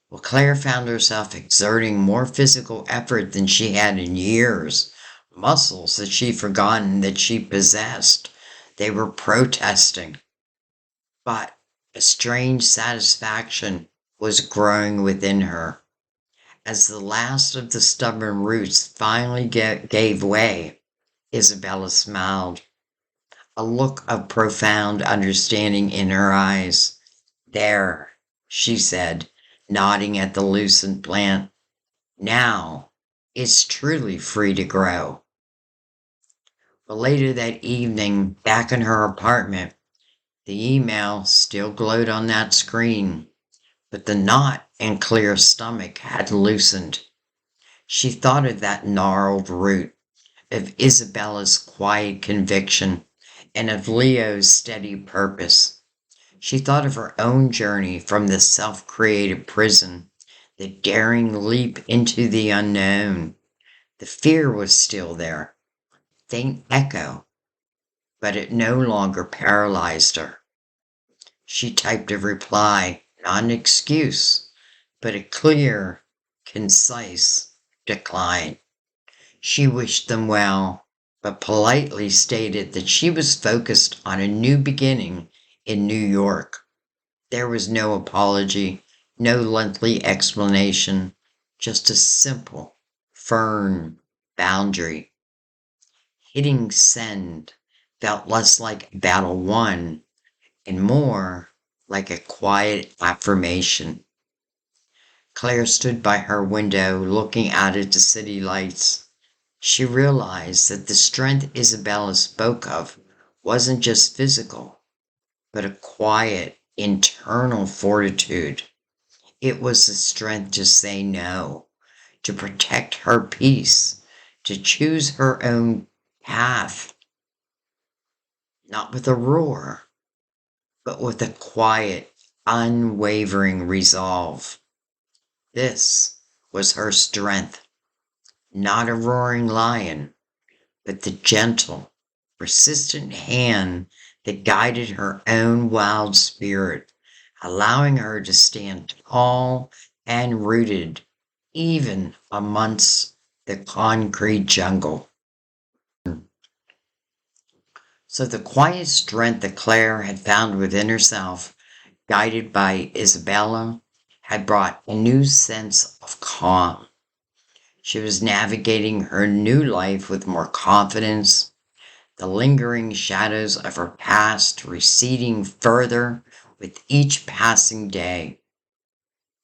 S1: Well, Claire found herself exerting more physical effort than she had in years, muscles that she'd forgotten that she possessed. They were protesting. But a strange satisfaction was growing within her. As the last of the stubborn roots finally gave way, Isabella smiled, a look of profound understanding in her eyes. There, she said, nodding at the loosened plant. Now, it's truly free to grow. But later that evening, back in her apartment, the email still glowed on that screen, but the knot in Claire's stomach had loosened. She thought of that gnarled root, of Isabella's quiet conviction, and of Leo's steady purpose. She thought of her own journey from the self-created prison, the daring leap into the unknown. The fear was still there, faint echo, but it no longer paralyzed her. She typed a reply, not an excuse, but a clear, concise decline. She wished them well, but politely stated that she was focused on a new beginning in New York. There was no apology, no lengthy explanation, just a simple, firm boundary. Hitting send felt less like battle won and more like a quiet affirmation. Claire stood by her window looking out at the city lights. She realized that the strength Isabella spoke of wasn't just physical, but a quiet, internal fortitude. It was the strength to say no, to protect her peace, to choose her own path, not with a roar, but with a quiet, unwavering resolve. This was her strength, not a roaring lion, but the gentle, persistent hand that guided her own wild spirit, allowing her to stand tall and rooted, even amongst the concrete jungle. So the quiet strength that Claire had found within herself, guided by Isabella, had brought a new sense of calm. She was navigating her new life with more confidence, the lingering shadows of her past receding further with each passing day.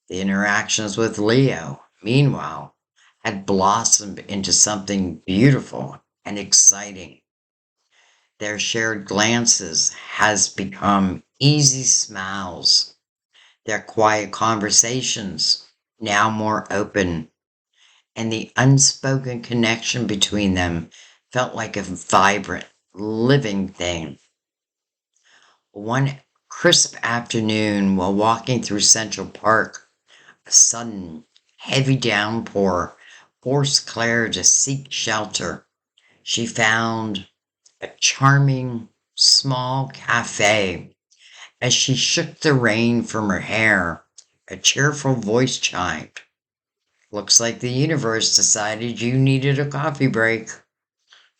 S1: The interactions with Leo, meanwhile, had blossomed into something beautiful and exciting. Their shared glances has become easy smiles, their quiet conversations now more open, and the unspoken connection between them felt like a vibrant, living thing. One crisp afternoon, while walking through Central Park, a sudden, heavy downpour forced Claire to seek shelter. She found a charming, small cafe. As she shook the rain from her hair, a cheerful voice chimed. Looks like the universe decided you needed a coffee break.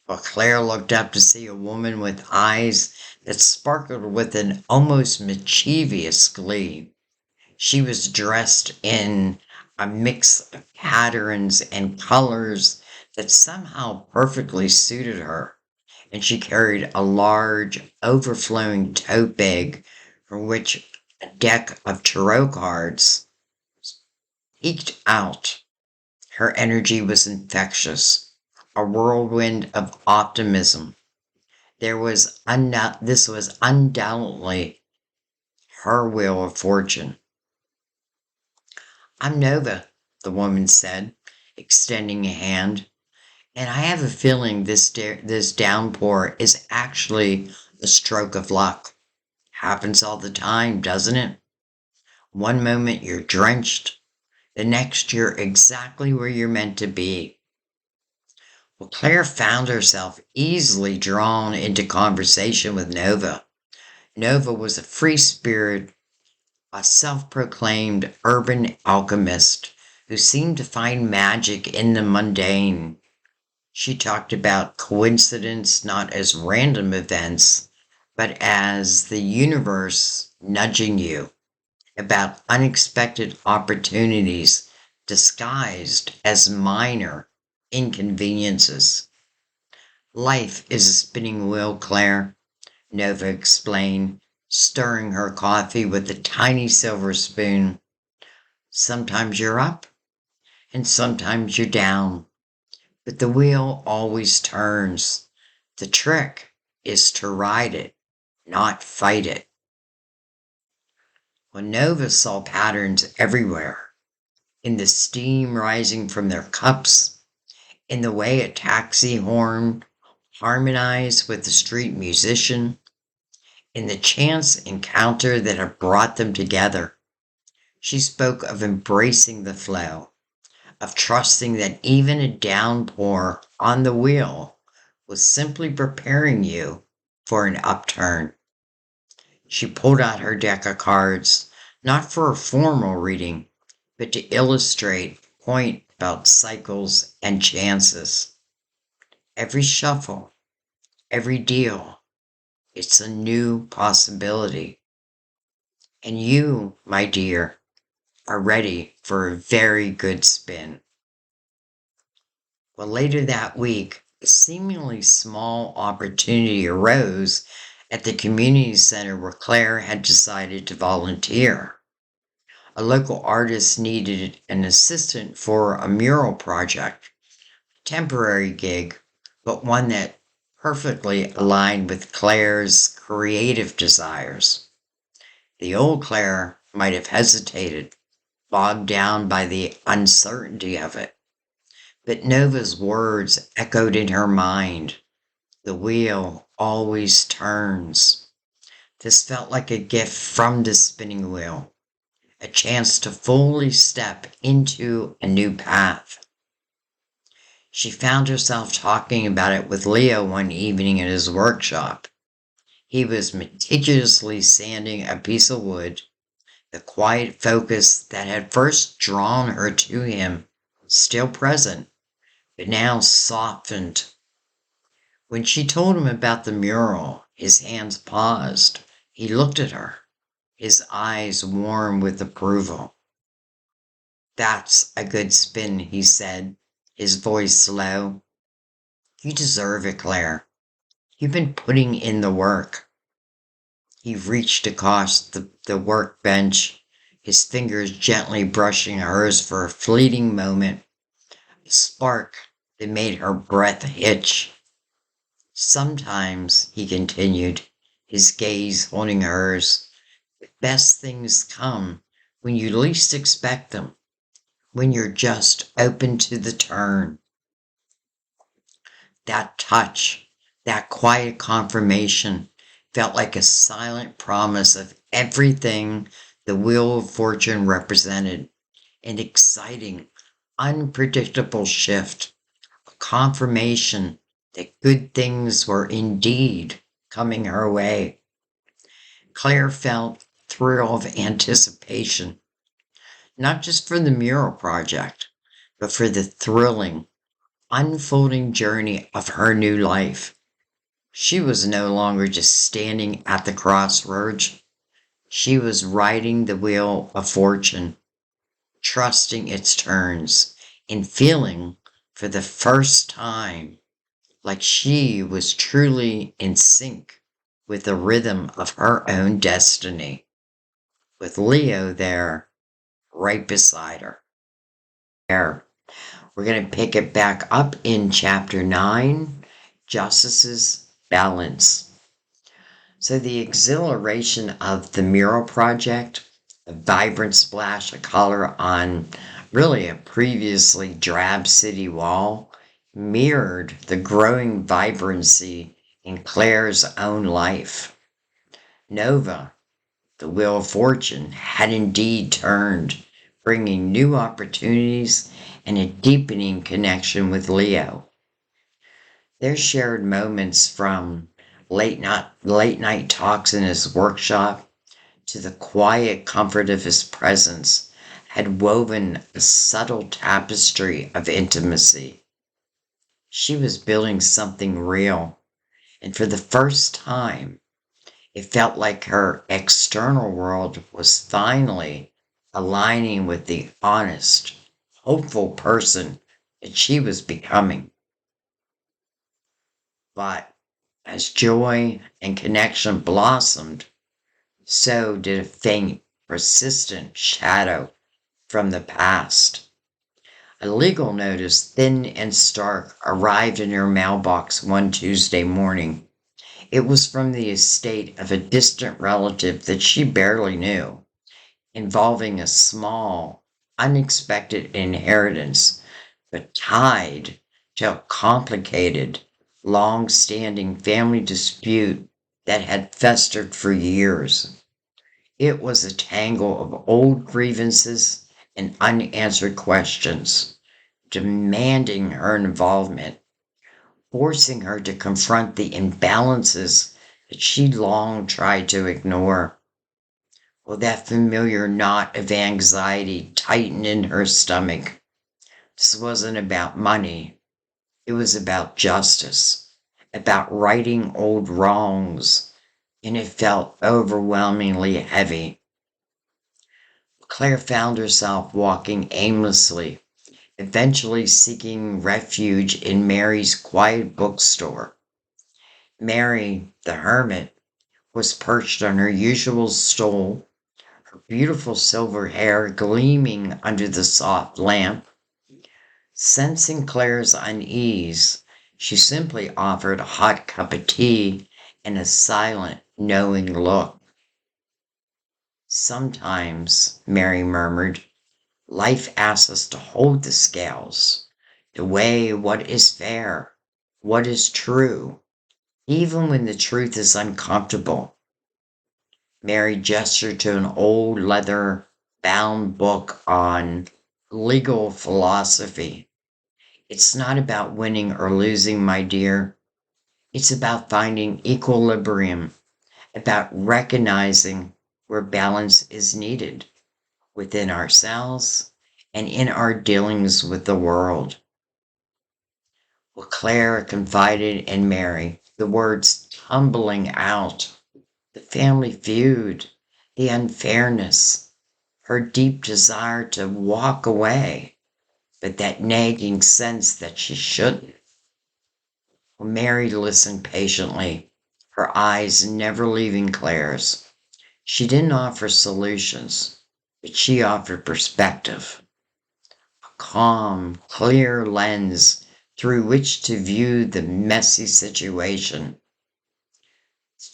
S1: Well, Claire looked up to see a woman with eyes that sparkled with an almost mischievous glee. She was dressed in a mix of patterns and colors that somehow perfectly suited her, and she carried a large, overflowing tote bag from which a deck of tarot cards eked out. Her energy was infectious, a whirlwind of optimism. This was undoubtedly her wheel of fortune. I'm Nova, the woman said, extending a hand, and I have a feeling this downpour is actually a stroke of luck. Happens all the time, doesn't it? One moment you're drenched, the next you're exactly where you're meant to be. Well, Claire found herself easily drawn into conversation with Nova. Nova was a free spirit, a self-proclaimed urban alchemist who seemed to find magic in the mundane. She talked about coincidence not as random events, but as the universe nudging you, about unexpected opportunities disguised as minor inconveniences. Life is a spinning wheel, Claire, Nova explained, stirring her coffee with a tiny silver spoon. Sometimes you're up, and sometimes you're down, but the wheel always turns. The trick is to ride it, not fight it. Well, Nova saw patterns everywhere, in the steam rising from their cups, in the way a taxi horn harmonized with the street musician, in the chance encounter that had brought them together. She spoke of embracing the flow, of trusting that even a downpour on the wheel was simply preparing you for an upturn. She pulled out her deck of cards, not for a formal reading, but to illustrate a point about cycles and chances. Every shuffle, every deal, it's a new possibility. And you, my dear, are ready for a very good spin. Well, later that week, a seemingly small opportunity arose at the community center where Claire had decided to volunteer. A local artist needed an assistant for a mural project, a temporary gig, but one that perfectly aligned with Claire's creative desires. The old Claire might have hesitated, bogged down by the uncertainty of it. But Nova's words echoed in her mind. The wheel always turns. This felt like a gift from the spinning wheel, a chance to fully step into a new path. She found herself talking about it with Leo one evening in his workshop. He was meticulously sanding a piece of wood, the quiet focus that had first drawn her to him, still present, but now softened. When she told him about the mural, his hands paused. He looked at her, his eyes warm with approval. That's a good spin, he said, his voice low. You deserve it, Claire. You've been putting in the work. He reached across the workbench, his fingers gently brushing hers for a fleeting moment, a spark that made her breath hitch. Sometimes, he continued, his gaze holding hers, the best things come when you least expect them, when you're just open to the turn. That touch, that quiet confirmation felt like a silent promise of everything the Wheel of Fortune represented, an exciting, unpredictable shift, a confirmation that good things were indeed coming her way. Claire felt a thrill of anticipation, not just for the mural project, but for the thrilling, unfolding journey of her new life. She was no longer just standing at the crossroads. She was riding the wheel of fortune, trusting its turns, and feeling for the first time like she was truly in sync with the rhythm of her own destiny, with Leo there right beside her. There. We're going to pick it back up in chapter 9, Justice's Balance. So the exhilaration of the mural project, a vibrant splash of color on really a previously drab city wall, mirrored the growing vibrancy in Claire's own life. Nova, The wheel of fortune had indeed turned, bringing new opportunities and a deepening connection with Leo. Their shared moments from late night talks in his workshop to the quiet comfort of his presence had woven a subtle tapestry of intimacy. She was building something real, and for the first time, it felt like her external world was finally aligning with the honest, hopeful person that she was becoming. But as joy and connection blossomed, so did a faint, persistent shadow from the past. A legal notice, thin and stark, arrived in her mailbox one Tuesday morning. It was from the estate of a distant relative that she barely knew, involving a small, unexpected inheritance, but tied to a complicated, long-standing family dispute that had festered for years. It was a tangle of old grievances and unanswered questions, demanding her involvement, forcing her to confront the imbalances that she long tried to ignore. Well, that familiar knot of anxiety tightened in her stomach. This wasn't about money. It was about justice, about righting old wrongs, and it felt overwhelmingly heavy. Claire found herself walking aimlessly, eventually seeking refuge in Mary's quiet bookstore. Mary, the hermit, was perched on her usual stool, her beautiful silver hair gleaming under the soft lamp. Sensing Claire's unease, she simply offered a hot cup of tea and a silent, knowing look. Sometimes, Mary murmured, life asks us to hold the scales, to weigh what is fair, what is true, even when the truth is uncomfortable. Mary gestured to an old leather-bound book on legal philosophy. It's not about winning or losing, my dear. It's about finding equilibrium, about recognizing where balance is needed within ourselves and in our dealings with the world. Well, Claire confided in Mary, the words tumbling out, the family feud, the unfairness, her deep desire to walk away, but that nagging sense that she shouldn't. Well, Mary listened patiently, her eyes never leaving Claire's. She didn't offer solutions, but she offered perspective, a calm, clear lens through which to view the messy situation.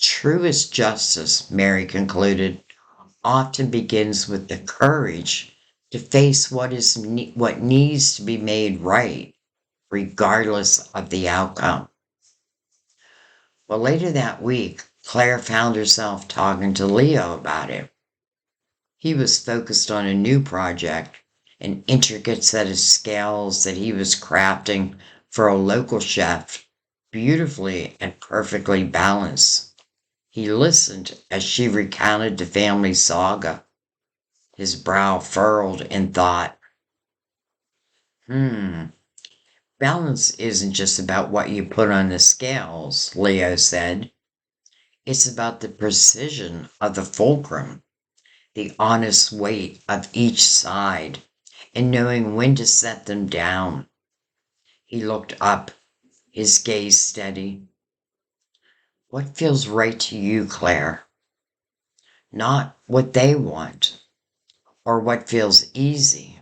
S1: Truest justice, Mary concluded, often begins with the courage to face what needs to be made right, regardless of the outcome. Well, later that week, Claire found herself talking to Leo about it. He was focused on a new project, an intricate set of scales that he was crafting for a local chef, beautifully and perfectly balanced. He listened as she recounted the family saga, his brow furrowed in thought. Balance isn't just about what you put on the scales, Leo said. It's about the precision of the fulcrum, the honest weight of each side, and knowing when to set them down. He looked up, his gaze steady. What feels right to you, Claire? Not what they want, or what feels easy.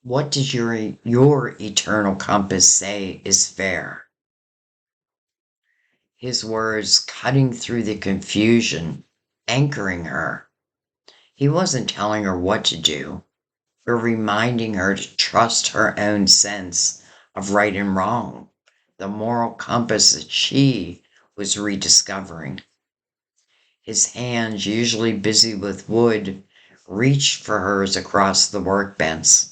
S1: What does your eternal compass say is fair? His words cutting through the confusion, anchoring her. He wasn't telling her what to do, but reminding her to trust her own sense of right and wrong, the moral compass that she was rediscovering. His hands, usually busy with wood, reached for hers across the workbench,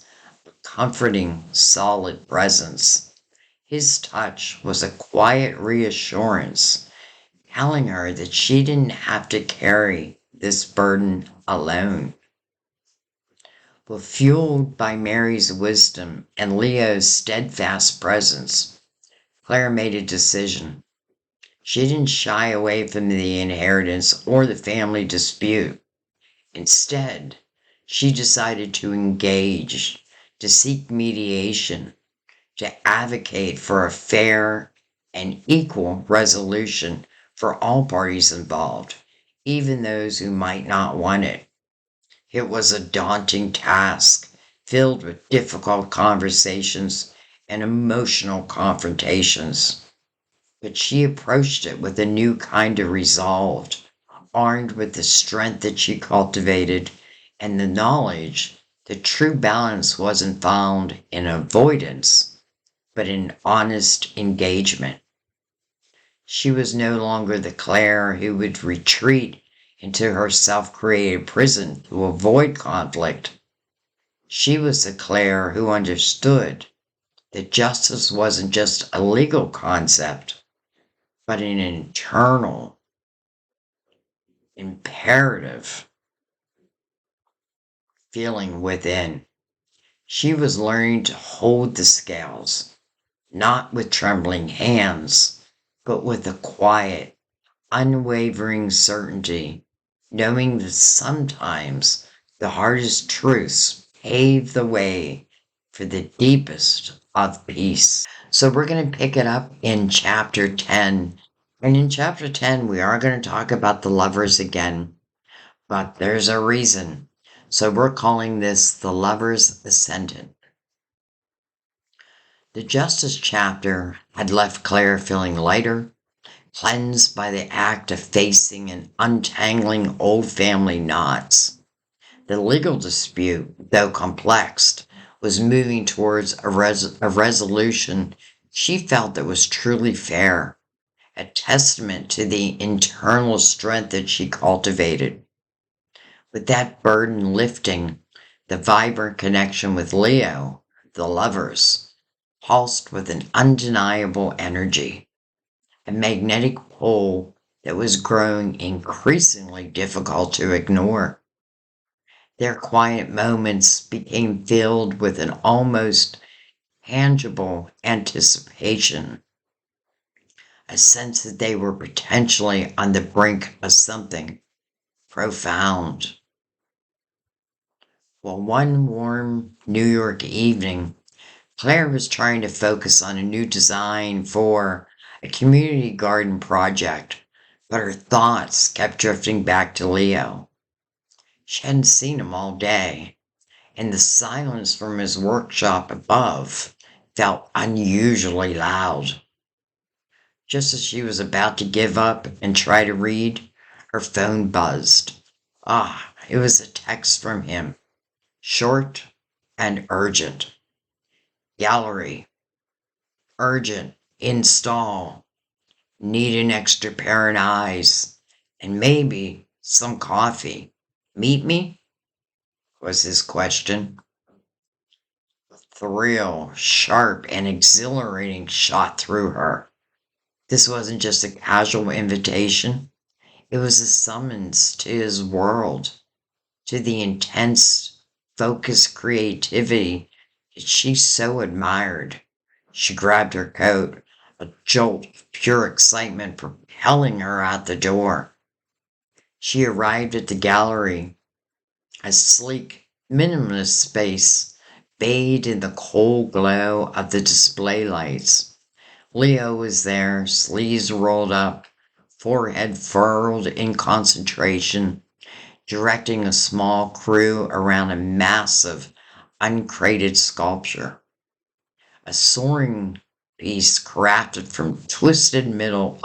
S1: a comforting, solid presence. His touch was a quiet reassurance, telling her that she didn't have to carry this burden alone. But fueled by Mary's wisdom and Leo's steadfast presence, Claire made a decision. She didn't shy away from the inheritance or the family dispute. Instead, she decided to engage, to seek mediation, to advocate for a fair and equal resolution for all parties involved, even those who might not want it. It was a daunting task, filled with difficult conversations and emotional confrontations. But she approached it with a new kind of resolve, armed with the strength that she cultivated and the knowledge that true balance wasn't found in avoidance, but in honest engagement. She was no longer the Claire who would retreat into her self-created prison to avoid conflict. She was the Claire who understood that justice wasn't just a legal concept, but an internal, imperative feeling within. She was learning to hold the scales, not with trembling hands, but with a quiet, unwavering certainty, knowing that sometimes the hardest truths pave the way for the deepest of peace. So we're going to pick it up in chapter 10. And in chapter 10, we are going to talk about the lovers again, but there's a reason. So we're calling this the Lover's Ascendant. The Justice chapter had left Claire feeling lighter, cleansed by the act of facing and untangling old family knots. The legal dispute, though complex, was moving towards a resolution she felt that was truly fair, a testament to the internal strength that she cultivated. With that burden lifting, the vibrant connection with Leo, the lovers, pulsed with an undeniable energy, a magnetic pull that was growing increasingly difficult to ignore. Their quiet moments became filled with an almost tangible anticipation, a sense that they were potentially on the brink of something profound. Well, one warm New York evening, Claire was trying to focus on a new design for a community garden project, but her thoughts kept drifting back to Leo. She hadn't seen him all day, and the silence from his workshop above felt unusually loud. Just as she was about to give up and try to read, her phone buzzed. It was a text from him, short and urgent. Gallery. Urgent. Install. Need an extra pair of eyes. And maybe some coffee. Meet me? Was his question. A thrill, sharp and exhilarating, shot through her. This wasn't just a casual invitation. It was a summons to his world, to the intense, focused creativity that she so admired. She grabbed her coat, a jolt of pure excitement propelling her out the door. She arrived at the gallery, a sleek, minimalist space bathed in the cold glow of the display lights. Leo was there, sleeves rolled up, forehead furrowed in concentration, directing a small crew around a massive, uncrated sculpture. A soaring piece crafted from twisted metal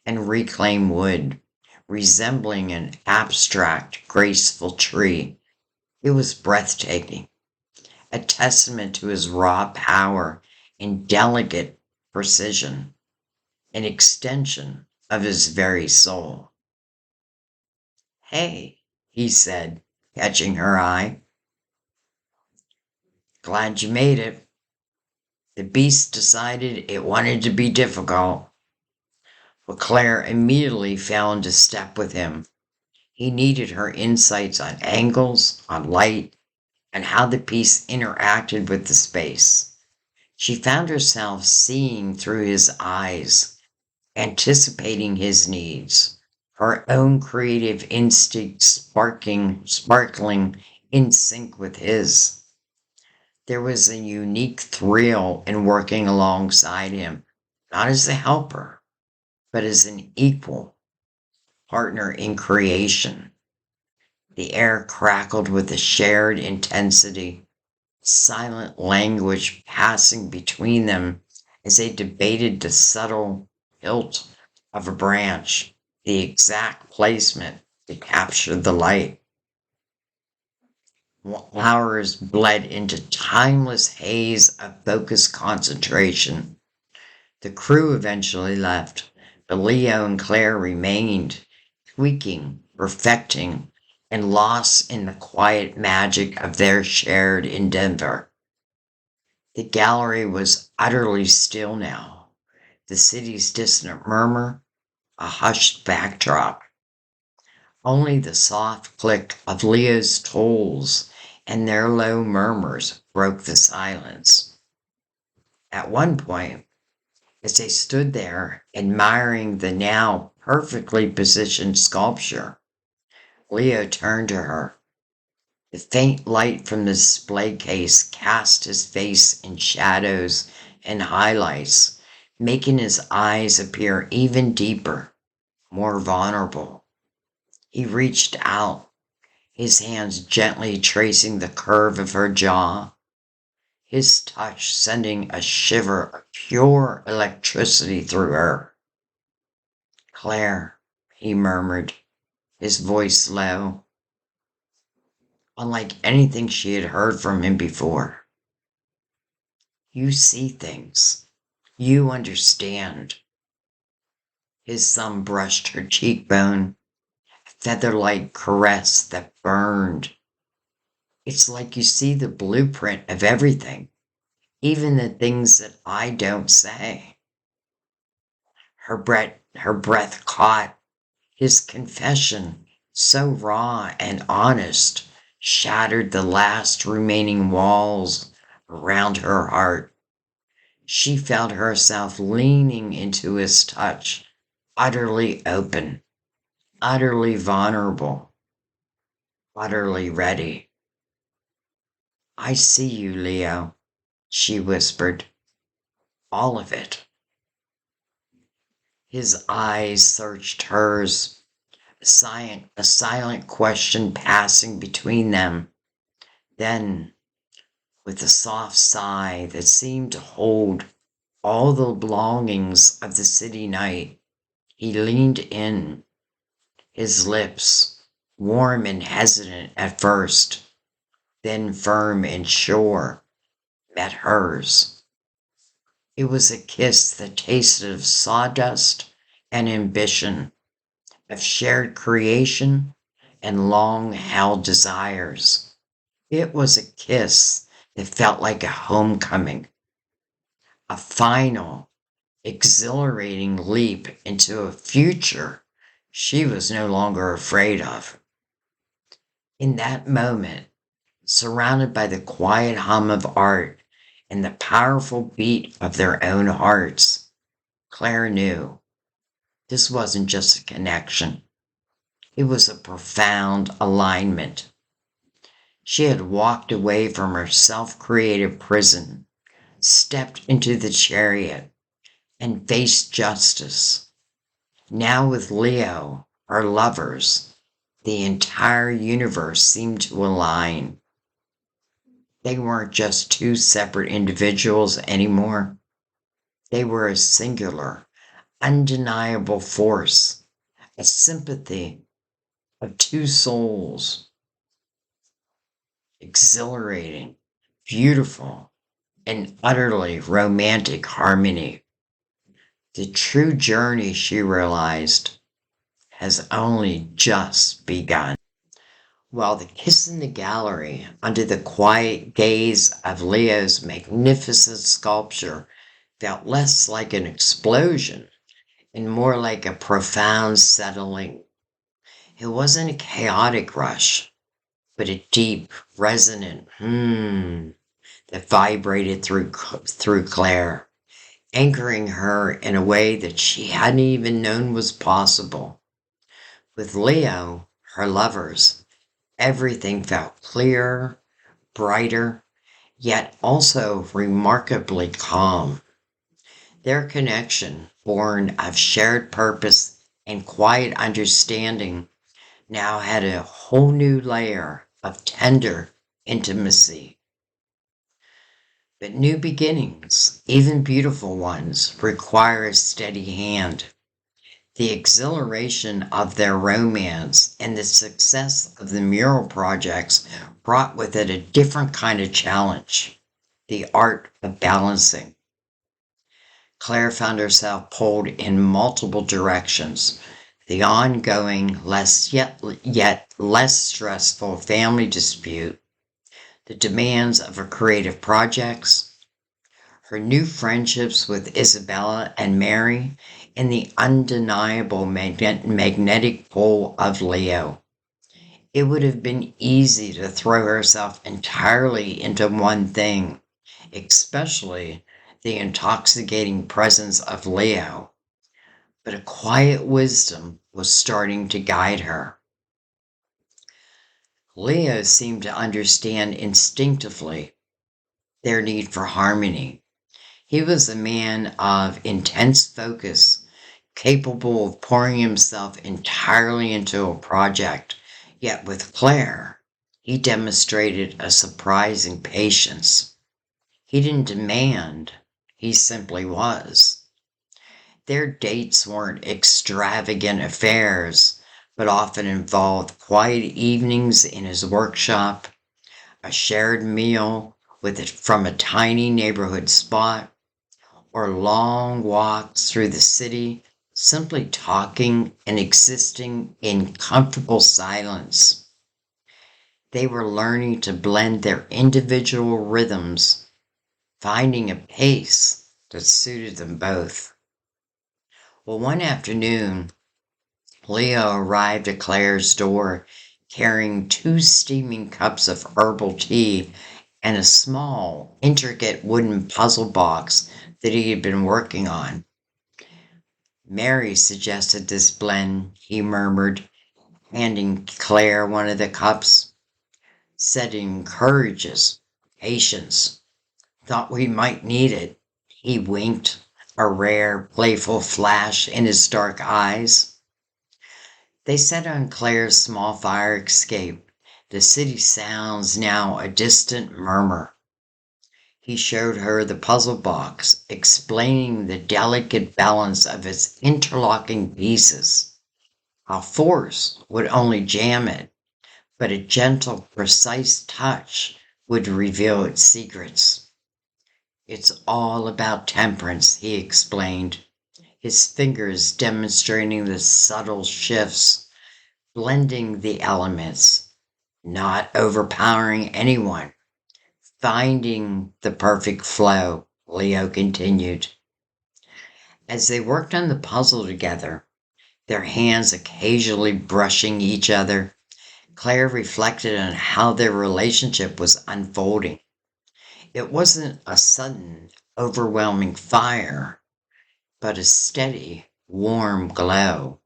S1: and reclaimed wood, resembling an abstract, graceful tree. It was breathtaking, a testament to his raw power and delicate precision, an extension of his very soul. Hey, he said, catching her eye. Glad you made it. The beast decided it wanted to be difficult, but Claire immediately fell into step with him. He needed her insights on angles, on light, and how the piece interacted with the space. She found herself seeing through his eyes, anticipating his needs, her own creative instincts sparkling in sync with his. There was a unique thrill in working alongside him, not as a helper, but as an equal partner in creation. The air crackled with a shared intensity, silent language passing between them as they debated the subtle hilt of a branch, the exact placement to capture the light. Hours bled into timeless haze of focused concentration. The crew eventually left, but Leo and Claire remained, tweaking, perfecting, and lost in the quiet magic of their shared endeavor. The gallery was utterly still now, the city's distant murmur a hushed backdrop. Only the soft click of Leo's tolls and their low murmurs broke the silence. At one point, as they stood there admiring the now perfectly positioned sculpture, Leo turned to her. The faint light from the display case cast his face in shadows and highlights, making his eyes appear even deeper, more vulnerable. He reached out, his hands gently tracing the curve of her jaw, his touch sending a shiver of pure electricity through her. Claire, he murmured, his voice low, unlike anything she had heard from him before. You see things. You understand. His thumb brushed her cheekbone, a feather-like caress that burned. It's like you see the blueprint of everything, even the things that I don't say. Her breath caught his confession, so raw and honest, shattered the last remaining walls around her heart. She felt herself leaning into his touch, utterly open, utterly vulnerable, utterly ready. I see you, Leo, she whispered. All of it. His eyes searched hers, a silent question passing between them. Then, with a soft sigh that seemed to hold all the longings of the city night, he leaned in, his lips, warm and hesitant at first, then firm and sure, met hers. It was a kiss that tasted of sawdust and ambition, of shared creation and long-held desires. It was a kiss that felt like a homecoming, a final, exhilarating leap into a future she was no longer afraid of. In that moment, surrounded by the quiet hum of art and the powerful beat of their own hearts, Claire knew this wasn't just a connection. It was a profound alignment. She had walked away from her self-created prison, stepped into the chariot, and faced justice. Now with Leo, her lovers, the entire universe seemed to align. They weren't just two separate individuals anymore. They were a singular, undeniable force, a sympathy of two souls, exhilarating, beautiful, and utterly romantic harmony. The true journey, she realized, has only just begun. While the kiss in the gallery, under the quiet gaze of Leo's magnificent sculpture, felt less like an explosion and more like a profound settling. It wasn't a chaotic rush, but a deep, resonant that vibrated through Claire, anchoring her in a way that she hadn't even known was possible. With Leo, her lovers, everything felt clearer, brighter, yet also remarkably calm. Their connection, born of shared purpose and quiet understanding, now had a whole new layer of tender intimacy. But new beginnings, even beautiful ones, require a steady hand. The exhilaration of their romance and the success of the mural projects brought with it a different kind of challenge, the art of balancing. Claire found herself pulled in multiple directions. The ongoing, yet less stressful family dispute, the demands of her creative projects, her new friendships with Isabella and Mary, and the undeniable magnetic pull of Leo. It would have been easy to throw herself entirely into one thing, especially the intoxicating presence of Leo. But a quiet wisdom was starting to guide her. Leo seemed to understand instinctively their need for harmony. He was a man of intense focus, capable of pouring himself entirely into a project. Yet with Claire, he demonstrated a surprising patience. He didn't demand, he simply was. Their dates weren't extravagant affairs, but often involved quiet evenings in his workshop, a shared meal from a tiny neighborhood spot, or long walks through the city, simply talking and existing in comfortable silence. They were learning to blend their individual rhythms, finding a pace that suited them both. Well, one afternoon, Leo arrived at Claire's door carrying 2 steaming cups of herbal tea and a small, intricate wooden puzzle box that he had been working on. Mary suggested this blend, he murmured, handing Claire one of the cups. Said it encourages patience. Thought we might need it. He winked, a rare, playful flash in his dark eyes. They sat on Claire's small fire escape, the city sounds now a distant murmur. He showed her the puzzle box, explaining the delicate balance of its interlocking pieces. How force would only jam it, but a gentle, precise touch would reveal its secrets. It's all about temperance, he explained, his fingers demonstrating the subtle shifts, blending the elements, not overpowering anyone. Finding the perfect flow, Leo continued. As they worked on the puzzle together, their hands occasionally brushing each other, Claire reflected on how their relationship was unfolding. It wasn't a sudden, overwhelming fire, but a steady, warm glow.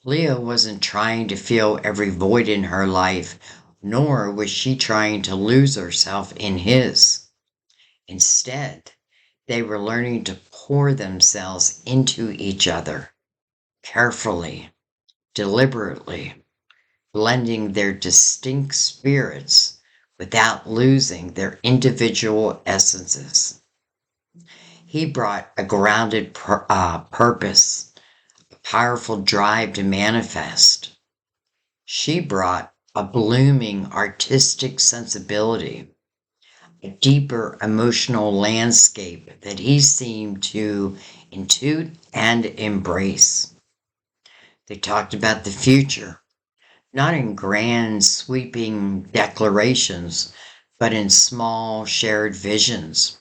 S1: Leo wasn't trying to fill every void in her life, nor was she trying to lose herself in his. Instead, they were learning to pour themselves into each other, carefully, deliberately, blending their distinct spirits without losing their individual essences. He brought a grounded purpose, a powerful drive to manifest. She brought a blooming artistic sensibility, a deeper emotional landscape that he seemed to intuit and embrace. They talked about the future, not in grand, sweeping declarations, but in small, shared visions.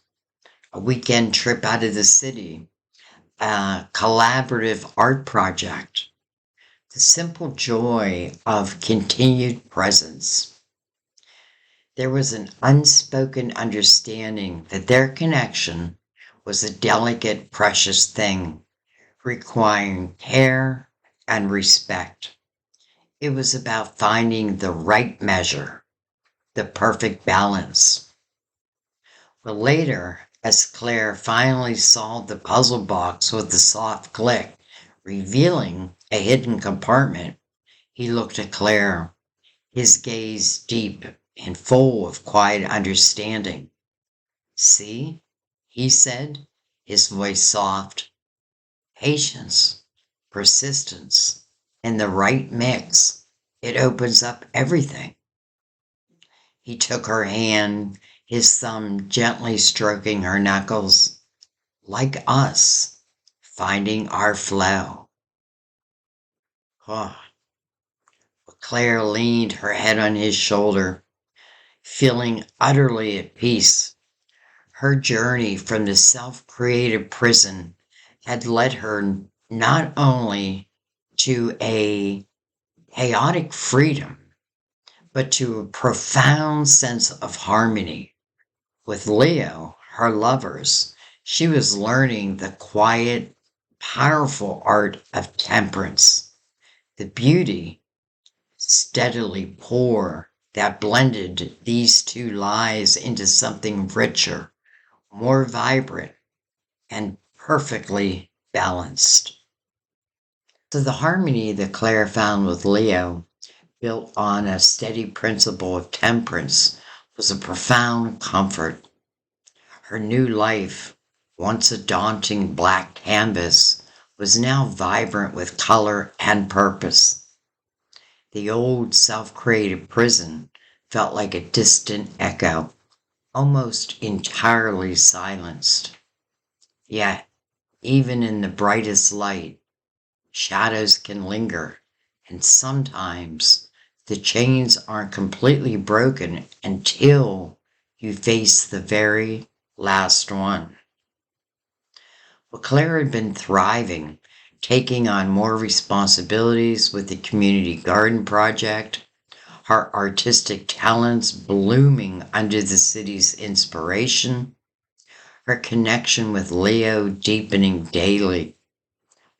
S1: A weekend trip out of the city, a collaborative art project, the simple joy of continued presence. There was an unspoken understanding that their connection was a delicate, precious thing, requiring care and respect. It was about finding the right measure, the perfect balance. But later, as Claire finally solved the puzzle box with a soft click, revealing a hidden compartment, he looked at Claire, his gaze deep and full of quiet understanding. See, he said, his voice soft. Patience, persistence, and the right mix. It opens up everything. He took her hand, his thumb gently stroking her knuckles. Like us, finding our flow. Oh. Claire leaned her head on his shoulder, feeling utterly at peace. Her journey from the self-created prison had led her not only to a chaotic freedom, but to a profound sense of harmony. With Leo, her lovers, she was learning the quiet, powerful art of temperance, the beauty, steadily poor, that blended these two lives into something richer, more vibrant, and perfectly balanced. So the harmony that Claire found with Leo, built on a steady principle of temperance, was a profound comfort. Her new life, once a daunting black canvas, was now vibrant with color and purpose. The old self-created prison felt like a distant echo, almost entirely silenced. Yet, even in the brightest light, shadows can linger, and sometimes the chains aren't completely broken until you face the very last one. Well, Claire had been thriving, taking on more responsibilities with the community garden project, her artistic talents blooming under the city's inspiration, her connection with Leo deepening daily,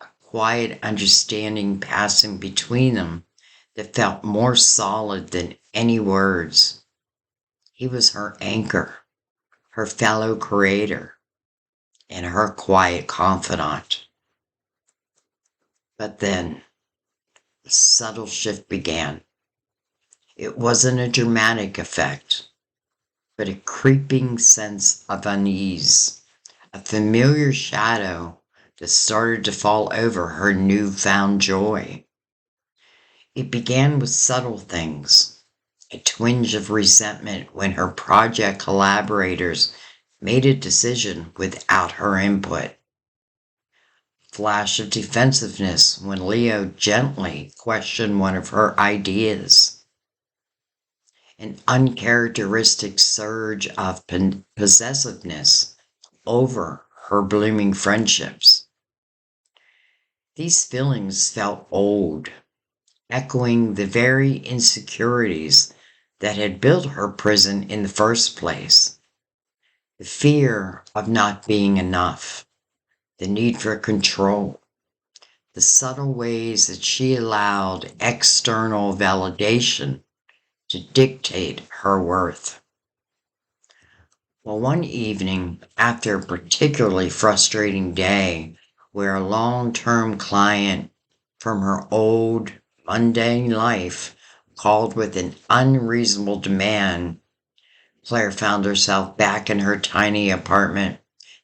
S1: a quiet understanding passing between them that felt more solid than any words. He was her anchor, her fellow creator, and her quiet confidant. But then a subtle shift began. It wasn't a dramatic effect, but a creeping sense of unease, a familiar shadow that started to fall over her newfound joy. It began with subtle things, a twinge of resentment when her project collaborators made a decision without her input. Flash of defensiveness when Leo gently questioned one of her ideas. An uncharacteristic surge of possessiveness over her blooming friendships. These feelings felt old, echoing the very insecurities that had built her prison in the first place. The fear of not being enough, the need for control, the subtle ways that she allowed external validation to dictate her worth. Well, one evening, after a particularly frustrating day, where a long-term client from her old, mundane life called with an unreasonable demand, Claire found herself back in her tiny apartment,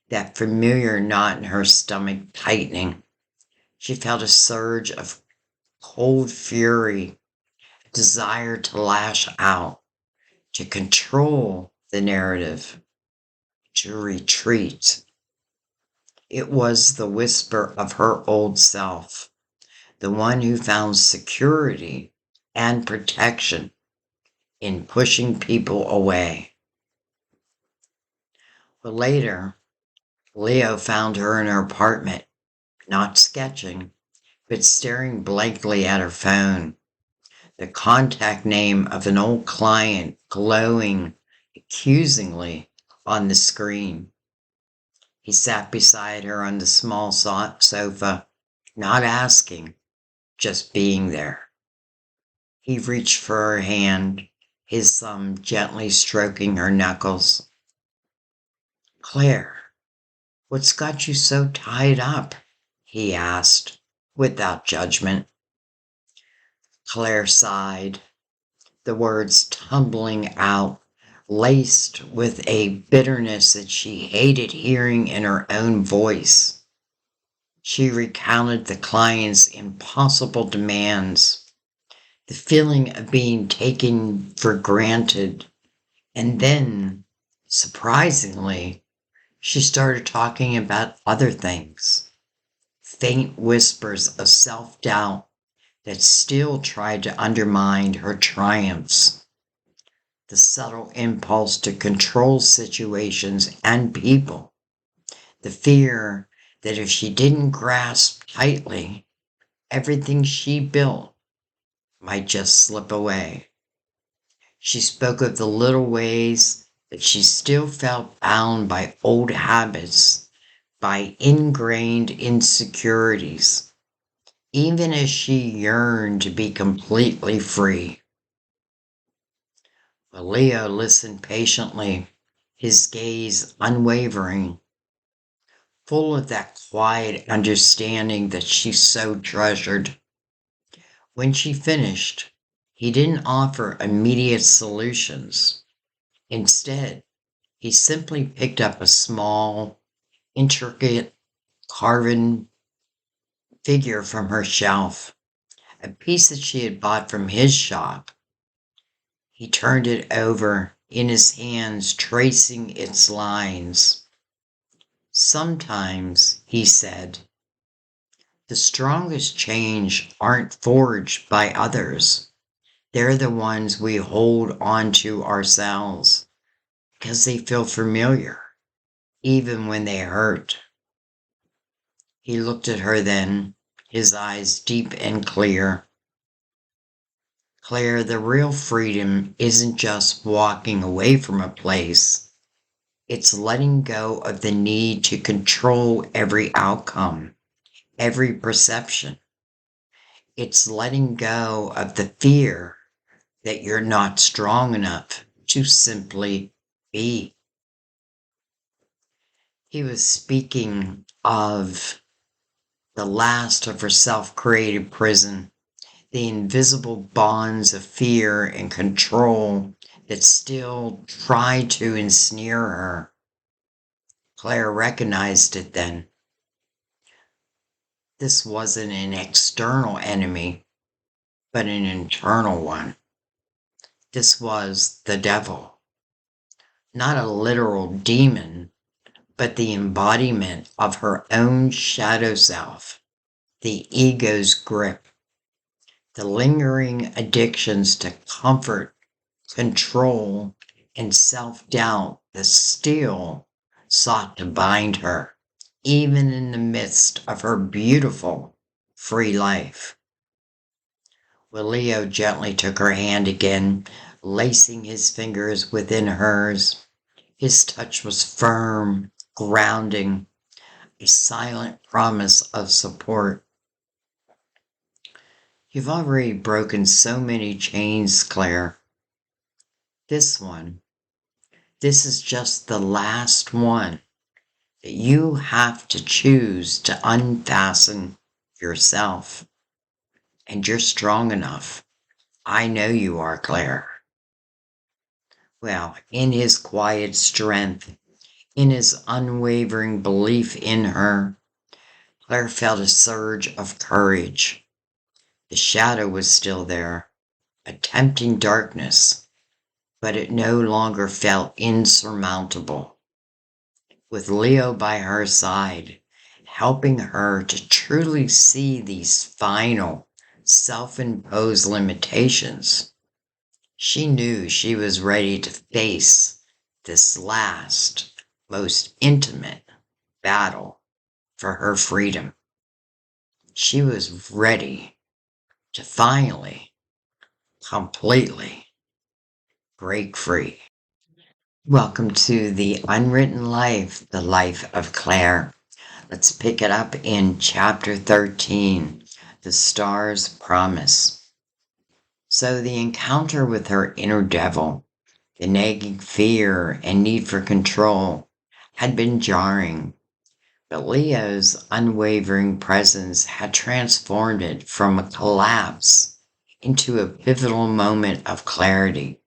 S1: that familiar knot in her stomach tightening. She felt a surge of cold fury, desire to lash out, to control the narrative, to retreat. It was the whisper of her old self, the one who found security and protection in pushing people away. But later, Leo found her in her apartment, not sketching, but staring blankly at her phone, the contact name of an old client glowing accusingly on the screen. He sat beside her on the small sofa, not asking, just being there. He reached for her hand, his thumb gently stroking her knuckles. "Claire, what's got you so tied up?" he asked, without judgment. Claire sighed, the words tumbling out, laced with a bitterness that she hated hearing in her own voice. She recounted the client's impossible demands, the feeling of being taken for granted, and then, surprisingly, she started talking about other things, faint whispers of self-doubt that still tried to undermine her triumphs, the subtle impulse to control situations and people, the fear that if she didn't grasp tightly, everything she built might just slip away. She spoke of the little ways that she still felt bound by old habits, by ingrained insecurities, even as she yearned to be completely free. But Leo listened patiently, his gaze unwavering, full of that quiet understanding that she so treasured. When she finished, he didn't offer immediate solutions. Instead, he simply picked up a small, intricate carven figure from her shelf, a piece that she had bought from his shop. He turned it over in his hands, tracing its lines. "Sometimes," he said, "the strongest change aren't forged by others. They're the ones we hold on to ourselves because they feel familiar, even when they hurt." He looked at her then, his eyes deep and clear. "Claire, the real freedom isn't just walking away from a place. It's letting go of the need to control every outcome, every perception. It's letting go of the fear that you're not strong enough to simply be." He was speaking of the last of her self-created prison, the invisible bonds of fear and control that still tried to ensnare her. Claire recognized it then. This wasn't an external enemy, but an internal one. This was the devil. Not a literal demon, but the embodiment of her own shadow self, the ego's grip, the lingering addictions to comfort, control, and self-doubt that still sought to bind her, even in the midst of her beautiful, free life. Well, Leo gently took her hand again, lacing his fingers within hers. His touch was firm, grounding, a silent promise of support. "You've already broken so many chains, Claire. This is just the last one that you have to choose to unfasten yourself. And you're strong enough. I know you are, Claire." Well, in his quiet strength, in his unwavering belief in her, Claire felt a surge of courage. The shadow was still there, a tempting darkness, but it no longer felt insurmountable. With Leo by her side, helping her to truly see these final self-imposed limitations. She knew she was ready to face this last, most intimate battle for her freedom. She was ready to finally, completely break free. Welcome to the Unwritten Life, the life of Claire. Let's pick it up in chapter 13, The Star's Promise. So the encounter with her inner devil, the nagging fear and need for control, had been jarring. But Leo's unwavering presence had transformed it from a collapse into a pivotal moment of clarity.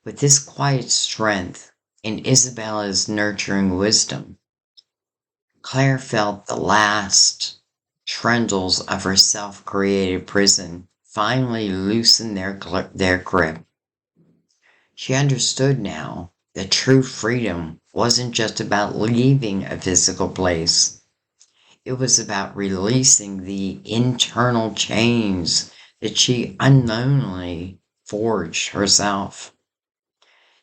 S1: With this quiet strength and Isabella's nurturing wisdom, Claire felt the last trundles of her self-created prison finally loosen their grip. She understood now that true freedom wasn't just about leaving a physical place. It was about releasing the internal chains that she unknowingly forged herself.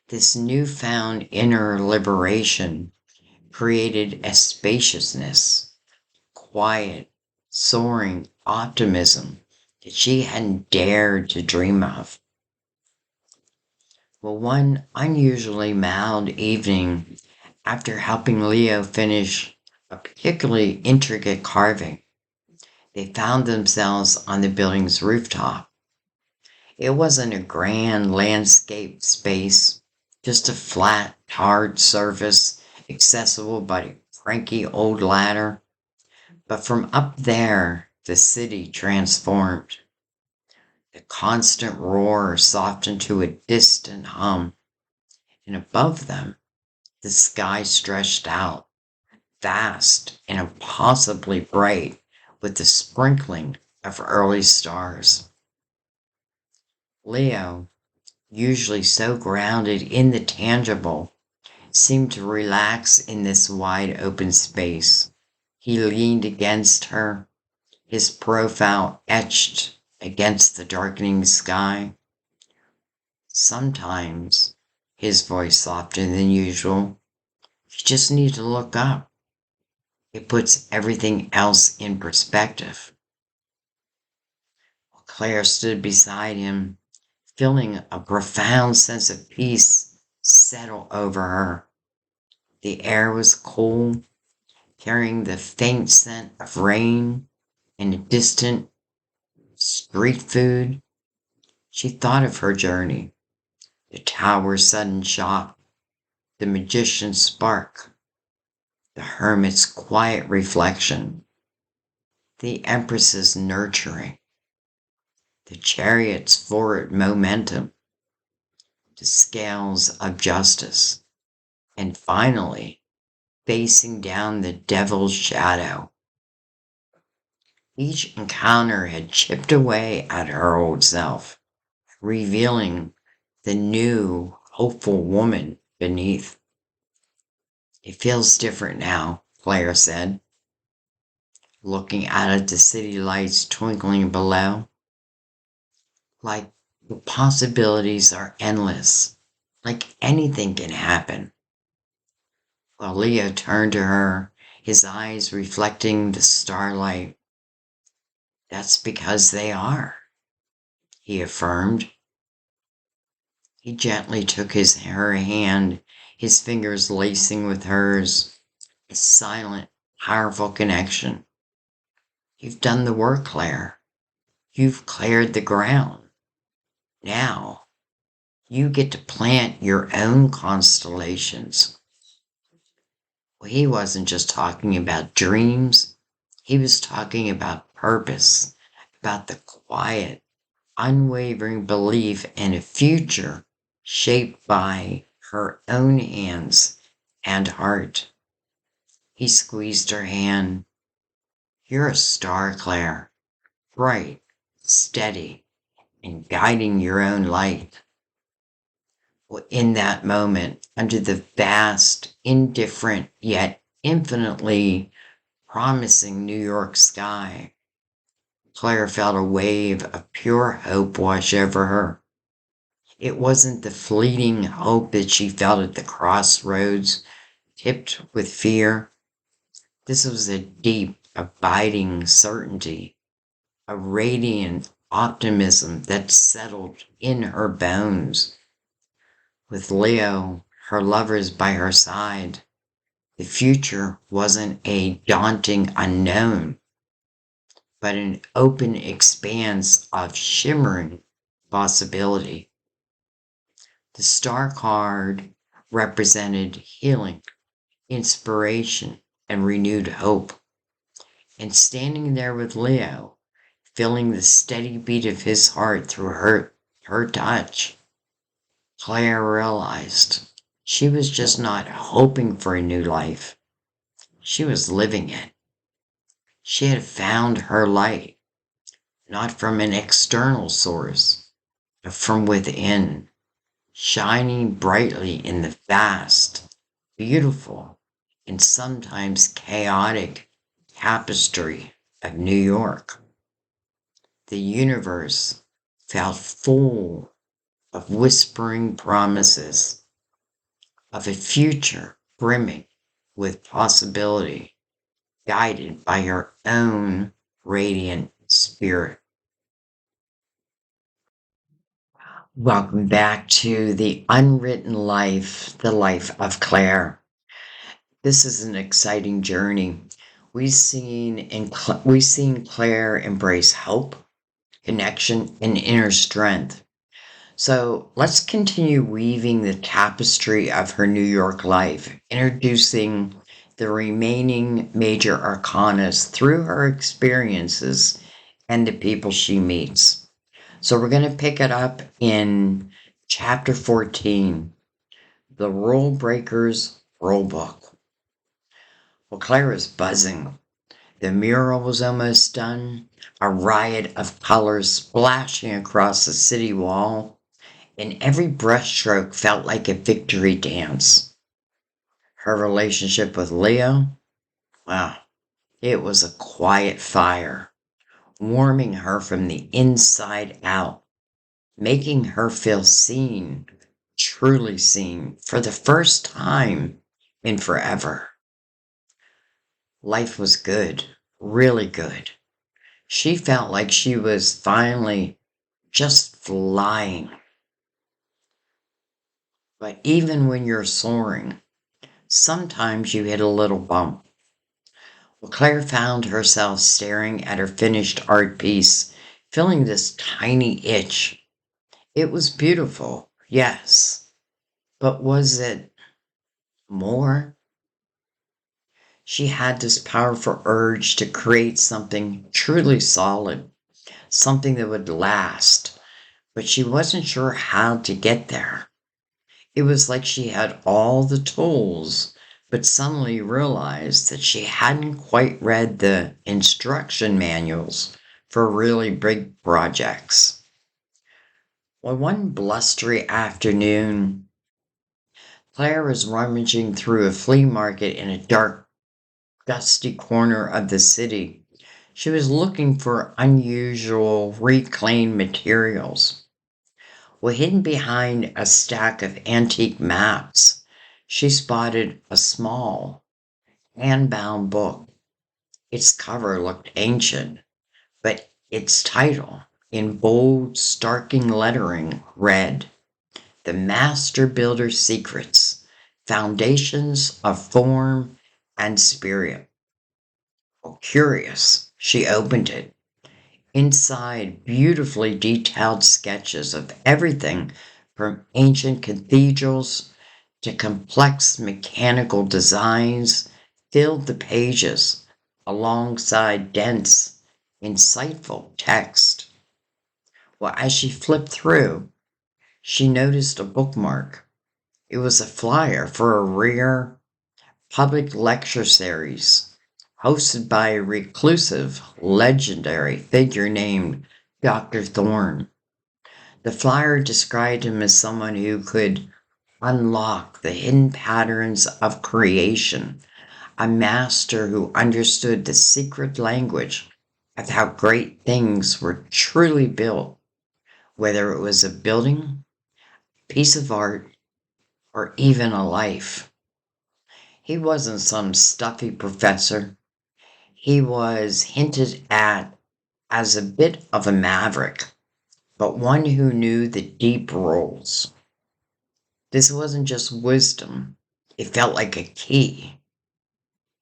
S1: This newfound inner liberation created a spaciousness, quiet, soaring optimism that she hadn't dared to dream of. Well, one unusually mild evening, after helping Leo finish a particularly intricate carving, they found themselves on the building's rooftop. It wasn't a grand landscape space, just a flat, hard surface accessible by a cranky old ladder. But from up there, the city transformed. The constant roar softened to a distant hum, and above them, the sky stretched out, vast and impossibly bright, with the sprinkling of early stars. Leo, usually so grounded in the tangible, seemed to relax in this wide open space. He leaned against her, his profile etched against the darkening sky. Sometimes, his voice softer than usual, you just need to look up. It puts everything else in perspective. Claire stood beside him, feeling a profound sense of peace settle over her. The air was cool, carrying the faint scent of rain and a distant street food. She thought of her journey, the tower's sudden shock, the magician's spark, the hermit's quiet reflection, the empress's nurturing, the chariot's forward momentum, the scales of justice, and finally, facing down the devil's shadow. Each encounter had chipped away at her old self, revealing the new, hopeful woman beneath. It feels different now, Claire said, looking out at the city lights twinkling below. Like the possibilities are endless, like anything can happen. While Leo turned to her, his eyes reflecting the starlight. That's because they are, he affirmed. He gently took her hand, his fingers lacing with hers, a silent, powerful connection. You've done the work, Claire. You've cleared the ground. Now, you get to plant your own constellations. Well, he wasn't just talking about dreams. He was talking about purpose, about the quiet, unwavering belief in a future shaped by her own hands and heart. He squeezed her hand. You're a star, Claire, bright, steady, and guiding your own light. Well, in that moment, under the vast, indifferent, yet infinitely promising New York sky. Claire felt a wave of pure hope wash over her. It wasn't the fleeting hope that she felt at the crossroads, tipped with fear. This was a deep, abiding certainty, a radiant optimism that settled in her bones. With Leo, her lovers by her side, the future wasn't a daunting unknown, but an open expanse of shimmering possibility. The star card represented healing, inspiration, and renewed hope. And standing there with Leo, feeling the steady beat of his heart through her touch, Claire realized she was just not hoping for a new life. She was living it. She had found her light, not from an external source, but from within, shining brightly in the vast, beautiful, and sometimes chaotic tapestry of New York. The universe felt full of whispering promises of a future brimming with possibility, guided by her own radiant spirit. Welcome back to the Unwritten Life, the life of Claire. This is an exciting journey. We've seen Claire embrace hope, connection, and inner strength. So let's continue weaving the tapestry of her New York life, introducing the remaining major arcanas through her experiences and the people she meets. So we're going to pick it up in chapter 14, The Rule Breaker's Rulebook. Well, Claire is buzzing. The mural was almost done, a riot of colors splashing across the city wall, and every brushstroke felt like a victory dance. Her relationship with Leo, well, it was a quiet fire, warming her from the inside out, making her feel seen, truly seen, for the first time in forever. Life was good, really good. She felt like she was finally just flying. But even when you're soaring, sometimes you hit a little bump. Well, Claire found herself staring at her finished art piece, feeling this tiny itch. It was beautiful, yes, but was it more? She had this powerful urge to create something truly solid, something that would last, but she wasn't sure how to get there. It was like she had all the tools, but suddenly realized that she hadn't quite read the instruction manuals for really big projects. Well, one blustery afternoon, Claire was rummaging through a flea market in a dark, dusty corner of the city. She was looking for unusual reclaimed materials. Well, hidden behind a stack of antique maps, she spotted a small, hand-bound book. Its cover looked ancient, but its title, in bold, starking lettering, read, The Master Builder's Secrets, Foundations of Form and Spirit. Well, curious, she opened it. Inside, beautifully detailed sketches of everything from ancient cathedrals to complex mechanical designs filled the pages alongside dense, insightful text. Well, as she flipped through, she noticed a bookmark. It was a flyer for a rare public lecture series hosted by a reclusive, legendary figure named Dr. Thorne. The flyer described him as someone who could unlock the hidden patterns of creation, a master who understood the secret language of how great things were truly built, whether it was a building, piece of art, or even a life. He wasn't some stuffy professor. He was hinted at as a bit of a maverick, but one who knew the deep rules. This wasn't just wisdom, it felt like a key.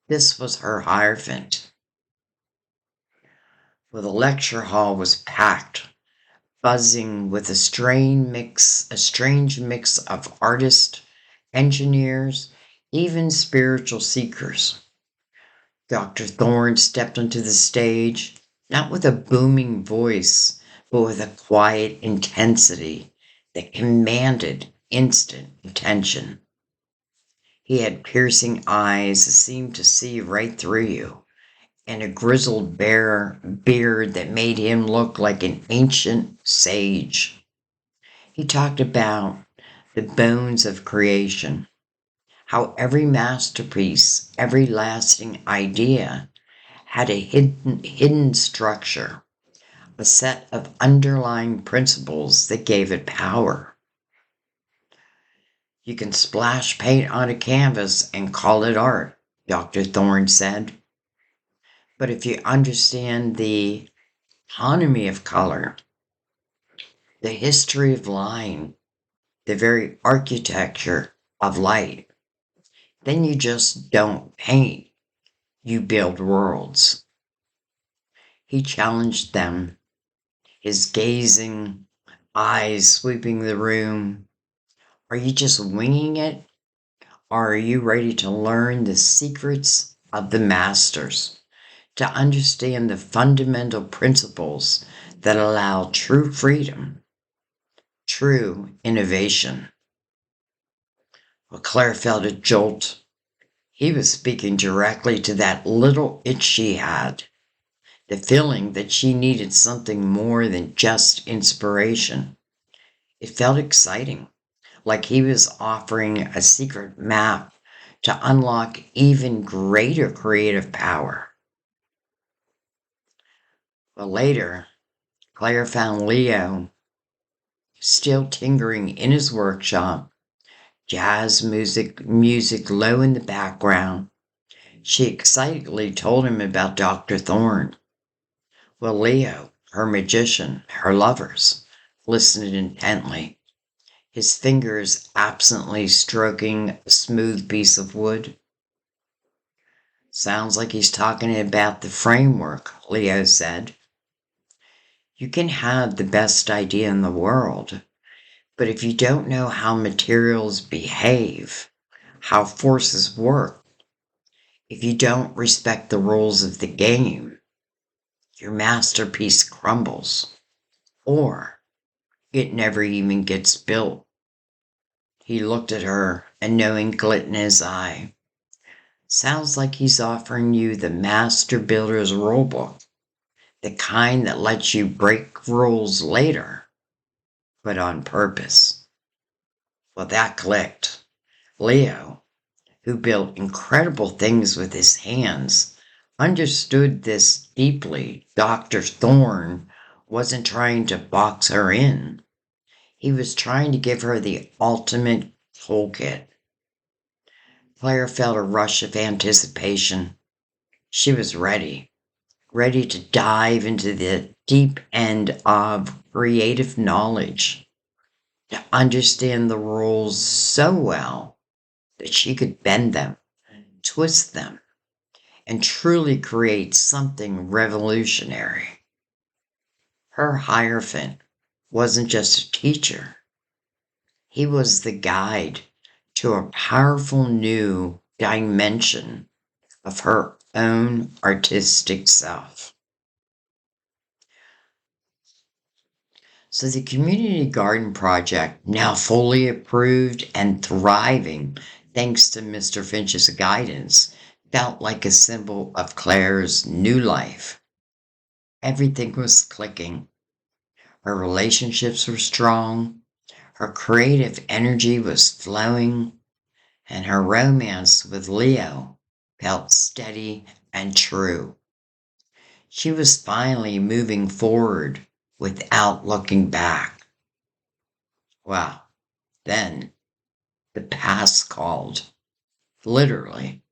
S1: This was her Hierophant. Well, the lecture hall was packed, buzzing with a strange mix of artists, engineers, even spiritual seekers. Dr. Thorne stepped onto the stage, not with a booming voice, but with a quiet intensity that commanded instant attention. He had piercing eyes that seemed to see right through you, and a grizzled beard that made him look like an ancient sage. He talked about the bones of creation, how every masterpiece, every lasting idea had a hidden structure, a set of underlying principles that gave it power. You can splash paint on a canvas and call it art, Dr. Thorne said. But if you understand the economy of color, the history of line, the very architecture of light, then you just don't paint, you build worlds. He challenged them, his gazing eyes sweeping the room. Are you just winging it? Or are you ready to learn the secrets of the masters, to understand the fundamental principles that allow true freedom, true innovation? Well, Claire felt a jolt. He was speaking directly to that little itch she had, the feeling that she needed something more than just inspiration. It felt exciting, like he was offering a secret map to unlock even greater creative power. But later, Claire found Leo still tinkering in his workshop, jazz music low in the background. She excitedly told him about Dr. Thorne. Well, Leo, her magician, her lovers, listened intently, his fingers absently stroking a smooth piece of wood. Sounds like he's talking about the framework, Leo said. You can have the best idea in the world, but if you don't know how materials behave, how forces work, if you don't respect the rules of the game, your masterpiece crumbles, or it never even gets built. He looked at her, a knowing glint in his eye. Sounds like he's offering you the Master Builder's rulebook, the kind that lets you break rules later, but on purpose. Well, that clicked. Leo, who built incredible things with his hands, understood this deeply. Dr. Thorne wasn't trying to box her in. He was trying to give her the ultimate toolkit. Claire felt a rush of anticipation. She was ready to dive into the deep end of creative knowledge, to understand the rules so well that she could bend them, twist them, and truly create something revolutionary. Her Hierophant wasn't just a teacher. He was the guide to a powerful new dimension of her own artistic self. So the community garden project, now fully approved and thriving thanks to Mr. Finch's guidance, felt like a symbol of Claire's new life. Everything was clicking. Her relationships were strong, her creative energy was flowing, and her romance with Leo felt steady and true. She was finally moving forward without looking back. Well, then the past called. Literally.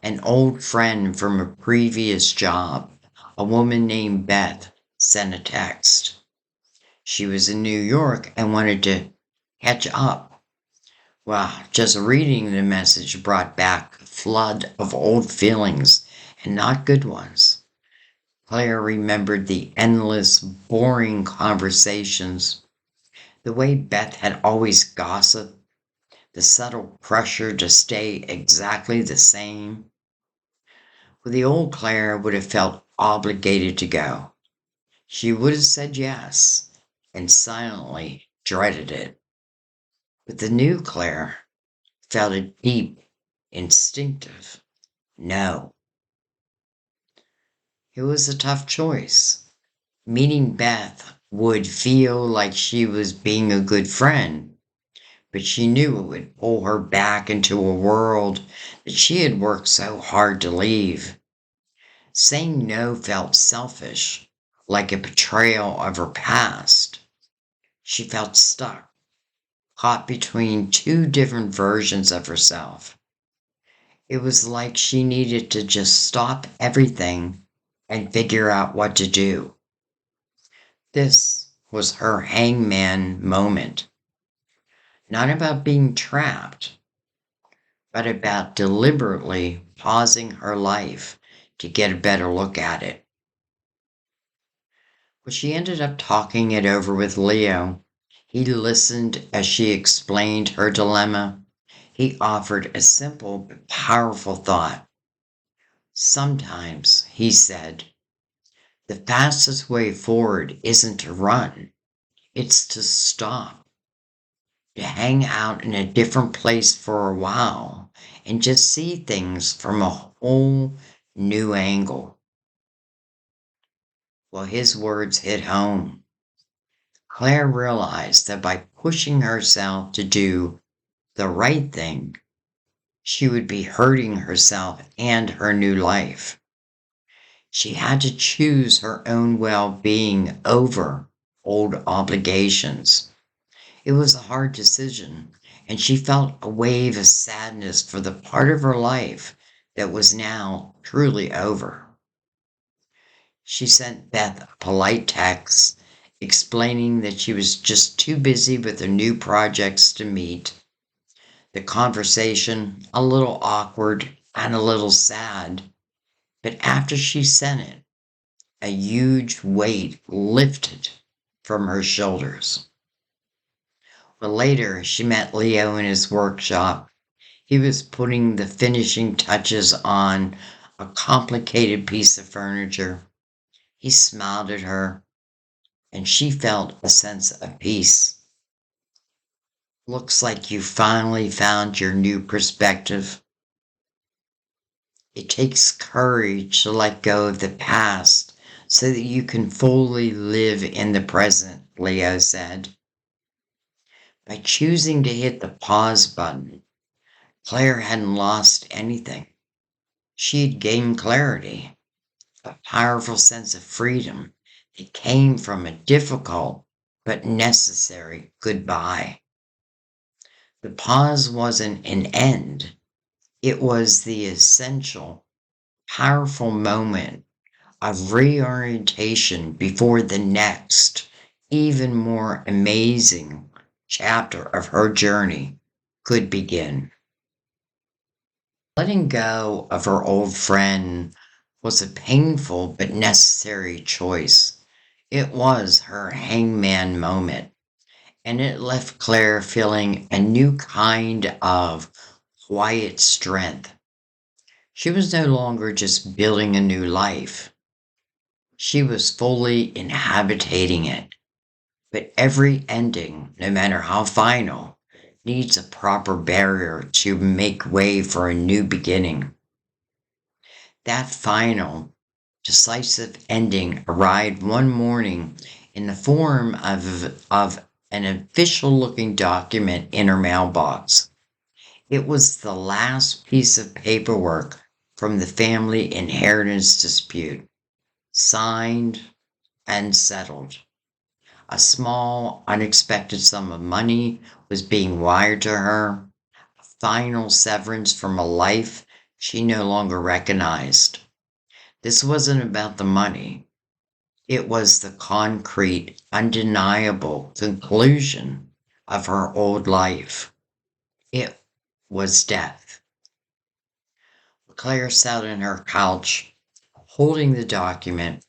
S1: An old friend from a previous job, a woman named Beth, sent a text. She was in New York and wanted to catch up. Well, just reading the message brought back a flood of old feelings and not good ones. Claire remembered the endless, boring conversations, the way Beth had always gossiped, the subtle pressure to stay exactly the same. Well, the old Claire would have felt obligated to go. She would have said yes and silently dreaded it. But the new Claire felt a deep, instinctive no. It was a tough choice. Meeting Beth would feel like she was being a good friend, but she knew it would pull her back into a world that she had worked so hard to leave. Saying no felt selfish, like a betrayal of her past. She felt stuck, caught between two different versions of herself. It was like she needed to just stop everything and figure out what to do. This was her hangman moment. Not about being trapped, but about deliberately pausing her life to get a better look at it. Well, she ended up talking it over with Leo. He listened as she explained her dilemma. He offered a simple but powerful thought. Sometimes, he said, the fastest way forward isn't to run, it's to stop, to hang out in a different place for a while and just see things from a whole new angle. Well, his words hit home. Claire realized that by pushing herself to do the right thing, she would be hurting herself and her new life. She had to choose her own well-being over old obligations. It was a hard decision, and she felt a wave of sadness for the part of her life that was now truly over. She sent Beth a polite text explaining that she was just too busy with her new projects to meet. The conversation, a little awkward and a little sad, but after she sent it, a huge weight lifted from her shoulders. But later, she met Leo in his workshop. He was putting the finishing touches on a complicated piece of furniture. He smiled at her, and she felt a sense of peace. Looks like you finally found your new perspective. It takes courage to let go of the past so that you can fully live in the present, Leo said. By choosing to hit the pause button, Claire hadn't lost anything. She'd gained clarity, a powerful sense of freedom that came from a difficult but necessary goodbye. The pause wasn't an end. It was the essential, powerful moment of reorientation before the next, even more amazing chapter of her journey could begin. Letting go of her old friend was a painful but necessary choice. It was her hangman moment, and it left Claire feeling a new kind of quiet strength. She was no longer just building a new life. She was fully inhabiting it. But every ending, no matter how final, needs a proper barrier to make way for a new beginning. That final, decisive ending arrived one morning in the form of an official-looking document in her mailbox. It was the last piece of paperwork from the family inheritance dispute. Signed and settled. A small, unexpected sum of money was being wired to her, a final severance from a life she no longer recognized. This wasn't about the money. It was the concrete, undeniable conclusion of her old life. It was death. Claire sat on her couch, holding the document.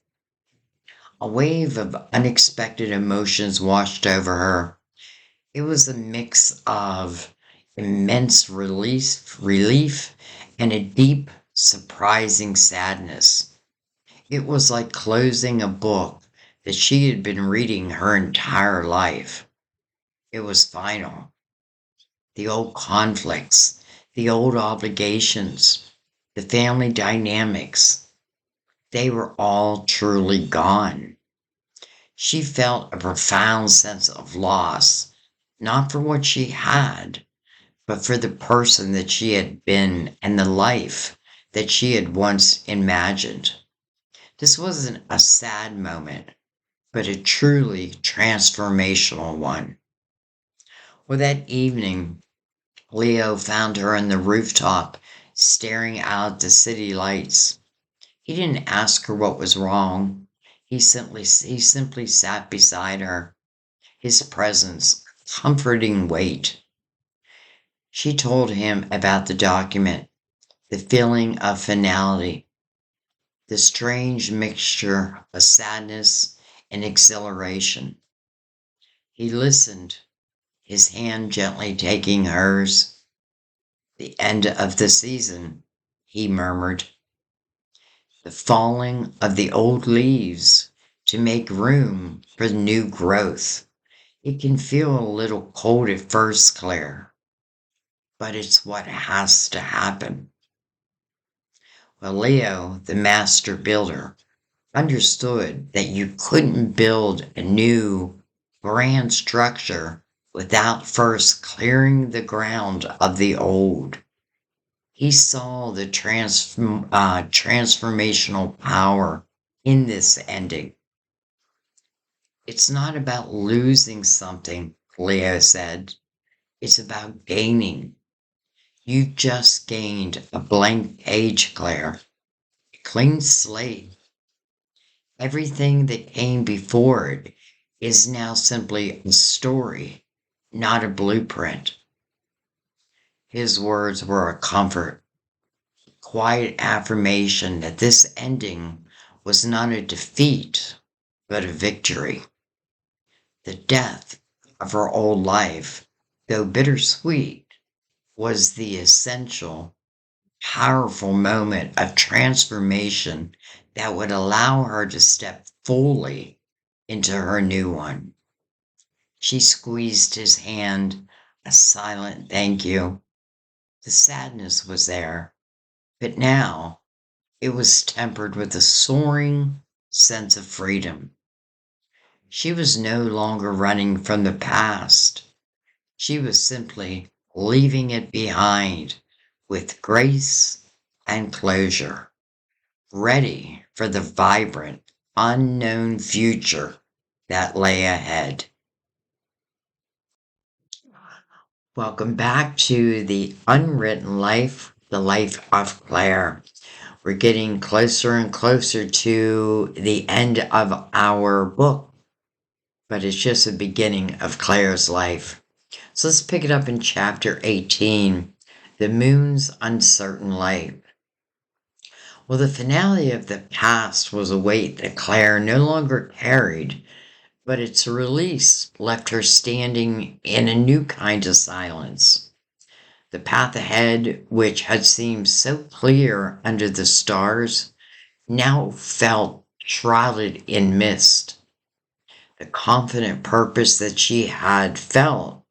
S1: A wave of unexpected emotions washed over her. It was a mix of immense relief, and a deep, surprising sadness. It was like closing a book that she had been reading her entire life. It was final. The old conflicts, the old obligations, the family dynamics, they were all truly gone. She felt a profound sense of loss, not for what she had, but for the person that she had been and the life that she had once imagined. This wasn't a sad moment, but a truly transformational one. Well, that evening, Leo found her on the rooftop, staring out at the city lights. He didn't ask her what was wrong. He simply sat beside her, his presence comforting weight. She told him about the document, the feeling of finality, the strange mixture of sadness and exhilaration. He listened, his hand gently taking hers. The end of the season, he murmured. The falling of the old leaves to make room for new growth. It can feel a little cold at first, Claire, but it's what has to happen. Well, Leo, the master builder, understood that you couldn't build a new grand structure without first clearing the ground of the old. He saw the transformational power in this ending. It's not about losing something, Leo said. It's about gaining. You just gained a blank page, Claire. A clean slate. Everything that came before it is now simply a story, not a blueprint. His words were a comfort, a quiet affirmation that this ending was not a defeat, but a victory. The death of her old life, though bittersweet, was the essential, powerful moment of transformation that would allow her to step fully into her new one. She squeezed his hand, a silent thank you. The sadness was there, but now it was tempered with a soaring sense of freedom. She was no longer running from the past. She was simply leaving it behind with grace and closure, ready for the vibrant, unknown future that lay ahead. Welcome back to the Unwritten Life, the life of Claire. We're getting closer and closer to the end of our book, but it's just the beginning of Claire's life. So let's pick it up in chapter 18, The Moon's Uncertain Light. Well, the finale of the past was a weight that Claire no longer carried, but its release left her standing in a new kind of silence. The path ahead, which had seemed so clear under the stars, now felt shrouded in mist. The confident purpose that she had felt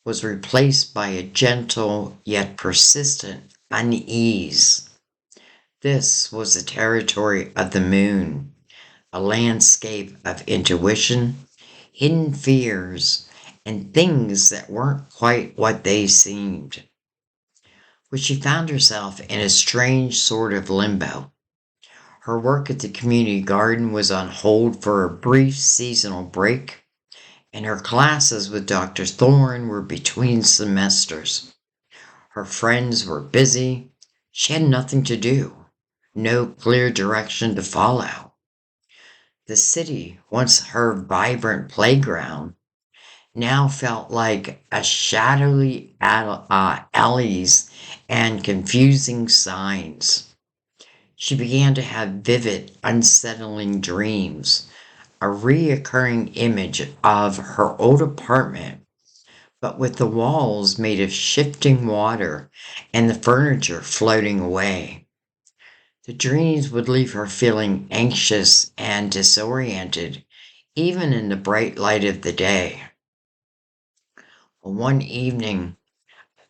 S1: was replaced by a gentle yet persistent unease. This was the territory of the moon, a landscape of intuition, hidden fears, and things that weren't quite what they seemed. but she found herself in a strange sort of limbo. Her work at the community garden was on hold for a brief seasonal break, and her classes with Dr. Thorne were between semesters. Her friends were busy. She had nothing to do, no clear direction to follow. The city, once her vibrant playground, now felt like a shadowy alleys and confusing signs. She began to have vivid, unsettling dreams, a reoccurring image of her old apartment, but with the walls made of shifting water and the furniture floating away. The dreams would leave her feeling anxious and disoriented, even in the bright light of the day. One evening,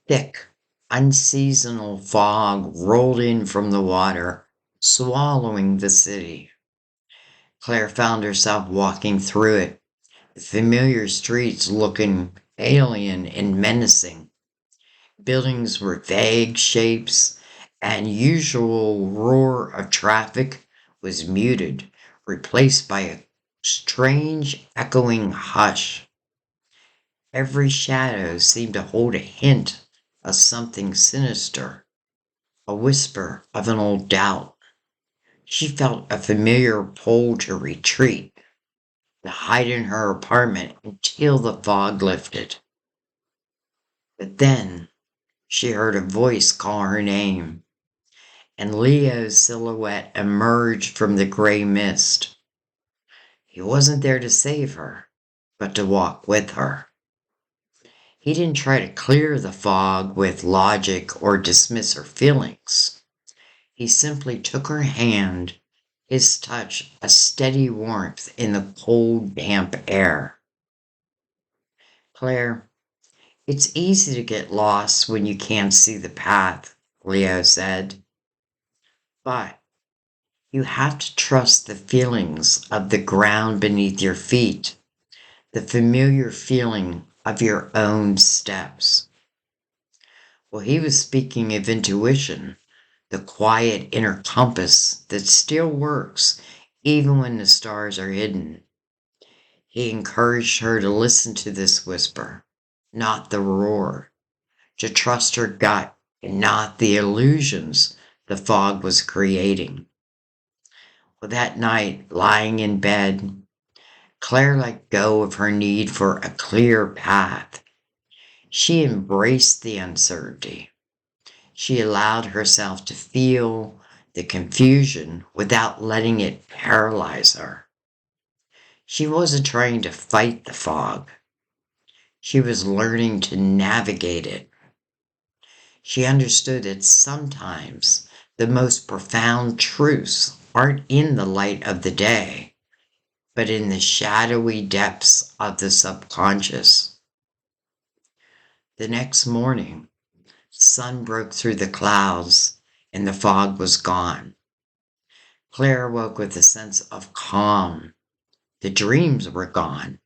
S1: thick, unseasonal fog rolled in from the water, swallowing the city. Claire found herself walking through it, the familiar streets looking alien and menacing. Buildings were vague shapes, and usual roar of traffic was muted, replaced by a strange echoing hush. Every shadow seemed to hold a hint of something sinister, a whisper of an old doubt. She felt a familiar pull to retreat, to hide in her apartment until the fog lifted. But then she heard a voice call her name, and Leo's silhouette emerged from the gray mist. He wasn't there to save her, but to walk with her. He didn't try to clear the fog with logic or dismiss her feelings. He simply took her hand, his touch a steady warmth in the cold, damp air. Claire, it's easy to get lost when you can't see the path, Leo said. But you have to trust the feelings of the ground beneath your feet, the familiar feeling of your own steps. Well, he was speaking of intuition, the quiet inner compass that still works even when the stars are hidden. He encouraged her to listen to this whisper, not the roar, to trust her gut and not the illusions the fog was creating. Well, that night, lying in bed, Claire let go of her need for a clear path. She embraced the uncertainty. She allowed herself to feel the confusion without letting it paralyze her. She wasn't trying to fight the fog. She was learning to navigate it. She understood that sometimes the most profound truths aren't in the light of the day, but in the shadowy depths of the subconscious. The next morning, the sun broke through the clouds and the fog was gone. Claire woke with a sense of calm. The dreams were gone,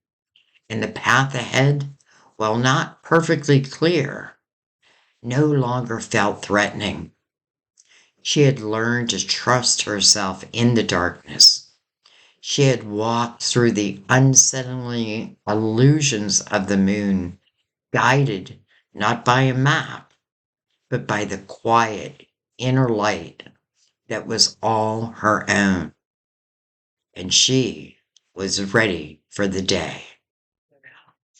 S1: and the path ahead, while not perfectly clear, no longer felt threatening. She had learned to trust herself in the darkness. She had walked through the unsettling illusions of the moon, guided not by a map, but by the quiet inner light that was all her own. And she was ready for the day.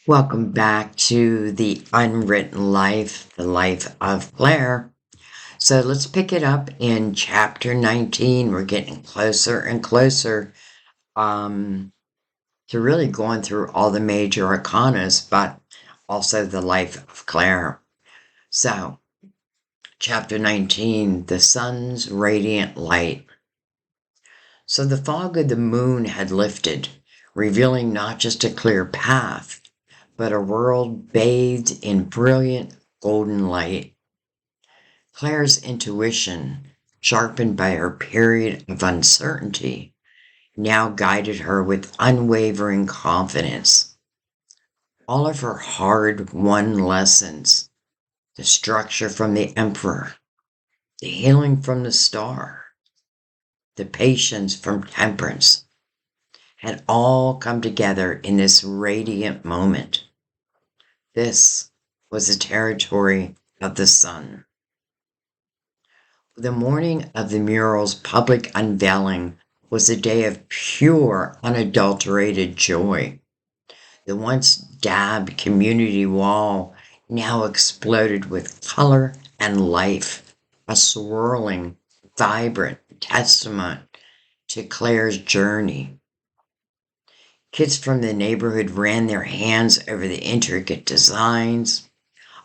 S1: Welcome back to the Unwritten Life, the life of Claire. So let's pick it up in chapter 19. We're getting closer and closer to really going through all the major arcanas, but also the life of Claire. So, chapter 19, the sun's radiant light. So the fog of the moon had lifted, revealing not just a clear path, but a world bathed in brilliant golden light. Claire's intuition, sharpened by her period of uncertainty, now guided her with unwavering confidence. All of her hard-won lessons, the structure from the emperor, the healing from the star, the patience from temperance had all come together in this radiant moment. This was the territory of the sun. The morning of the mural's public unveiling was a day of pure, unadulterated joy. The once dabbed community wall now exploded with color and life, a swirling, vibrant testament to Claire's journey. Kids from the neighborhood ran their hands over the intricate designs.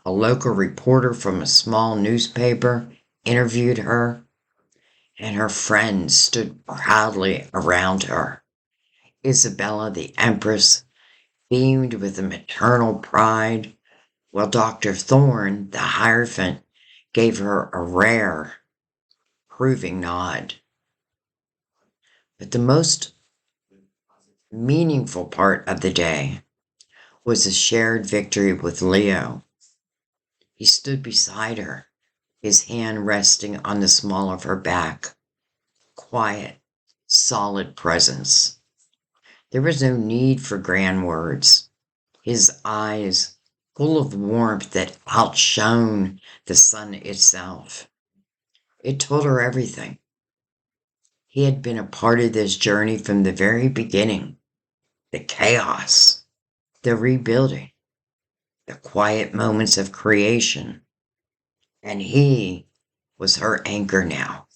S1: A local reporter from a small newspaper interviewed her, and her friends stood proudly around her. Isabella, the Empress, beamed with a maternal pride, while Dr. Thorne, the Hierophant, gave her a rare, approving nod. But the most meaningful part of the day was a shared victory with Leo. He stood beside her, his hand resting on the small of her back. Quiet, solid presence. There was no need for grand words. His eyes, full of warmth that outshone the sun itself. It told her everything. He had been a part of this journey from the very beginning. The chaos, the rebuilding, the quiet moments of creation. And he was her anchor now,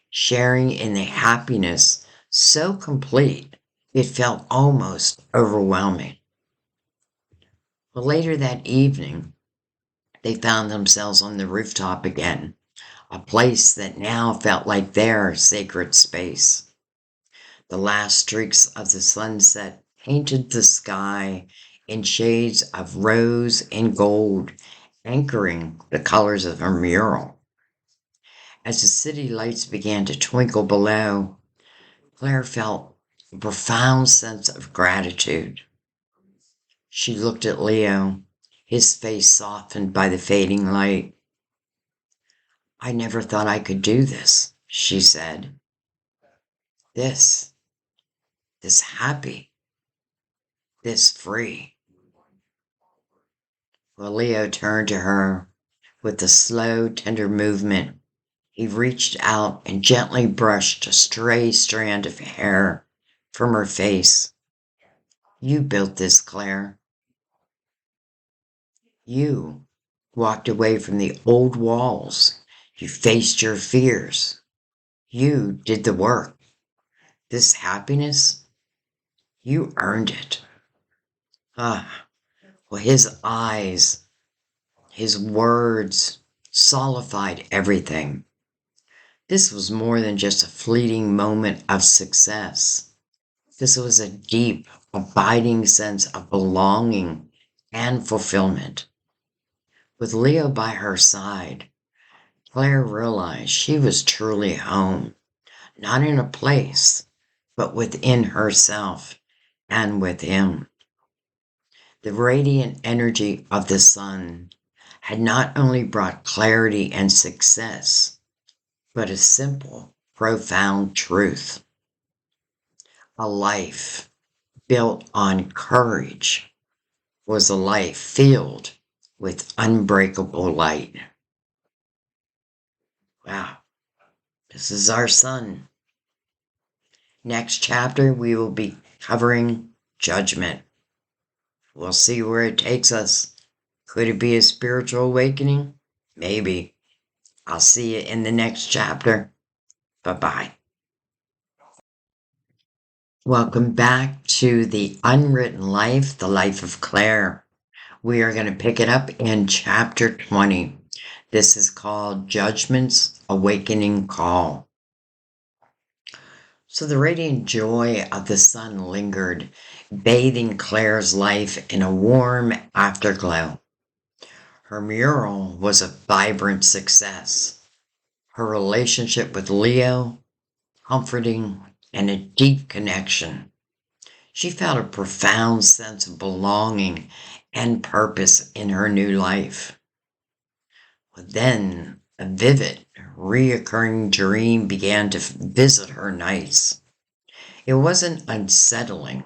S1: sharing in the happiness so complete it felt almost overwhelming. Well, later that evening, they found themselves on the rooftop again, a place that now felt like their sacred space. The last streaks of the sunset painted the sky in shades of rose and gold, anchoring the colors of her mural. As the city lights began to twinkle below, Claire felt a profound sense of gratitude. She looked at Leo, his face softened by the fading light. "I never thought I could do this," she said. This happy, this free." Well, Leo turned to her with a slow, tender movement. He reached out and gently brushed a stray strand of hair from her face. "You built this, Claire. You walked away from the old walls. You faced your fears. You did the work. This happiness, you earned it." Ah, well, his eyes, his words solidified everything. This was more than just a fleeting moment of success. This was a deep, abiding sense of belonging and fulfillment. With Leo by her side, Claire realized she was truly home, not in a place, but within herself and with him. The radiant energy of the sun had not only brought clarity and success, but a simple, profound truth. A life built on courage was a life filled with unbreakable light. Wow, this is our sun. Next chapter, we will be covering judgment. We'll see where it takes us. Could it be a spiritual awakening? Maybe. I'll see you in the next chapter. Bye-bye. Welcome back to the Unwritten Life, the life of Claire. We are going to pick it up in chapter 20. This is called Judgment's Awakening Call. So the radiant joy of the sun lingered, bathing Claire's life in a warm afterglow. Her mural was a vibrant success. Her relationship with Leo, comforting and a deep connection. She felt a profound sense of belonging and purpose in her new life. Then a vivid, reoccurring dream began to visit her nights. It wasn't unsettling,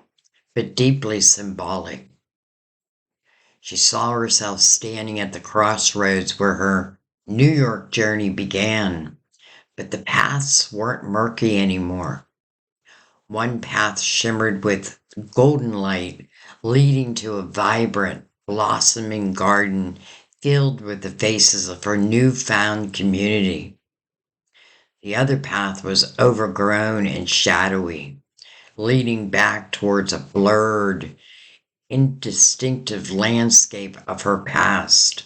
S1: but deeply symbolic. She saw herself standing at the crossroads where her New York journey began, but the paths weren't murky anymore. One path shimmered with golden light, leading to a vibrant, blossoming garden filled with the faces of her newfound community. The other path was overgrown and shadowy, leading back towards a blurred, indistinctive landscape of her past.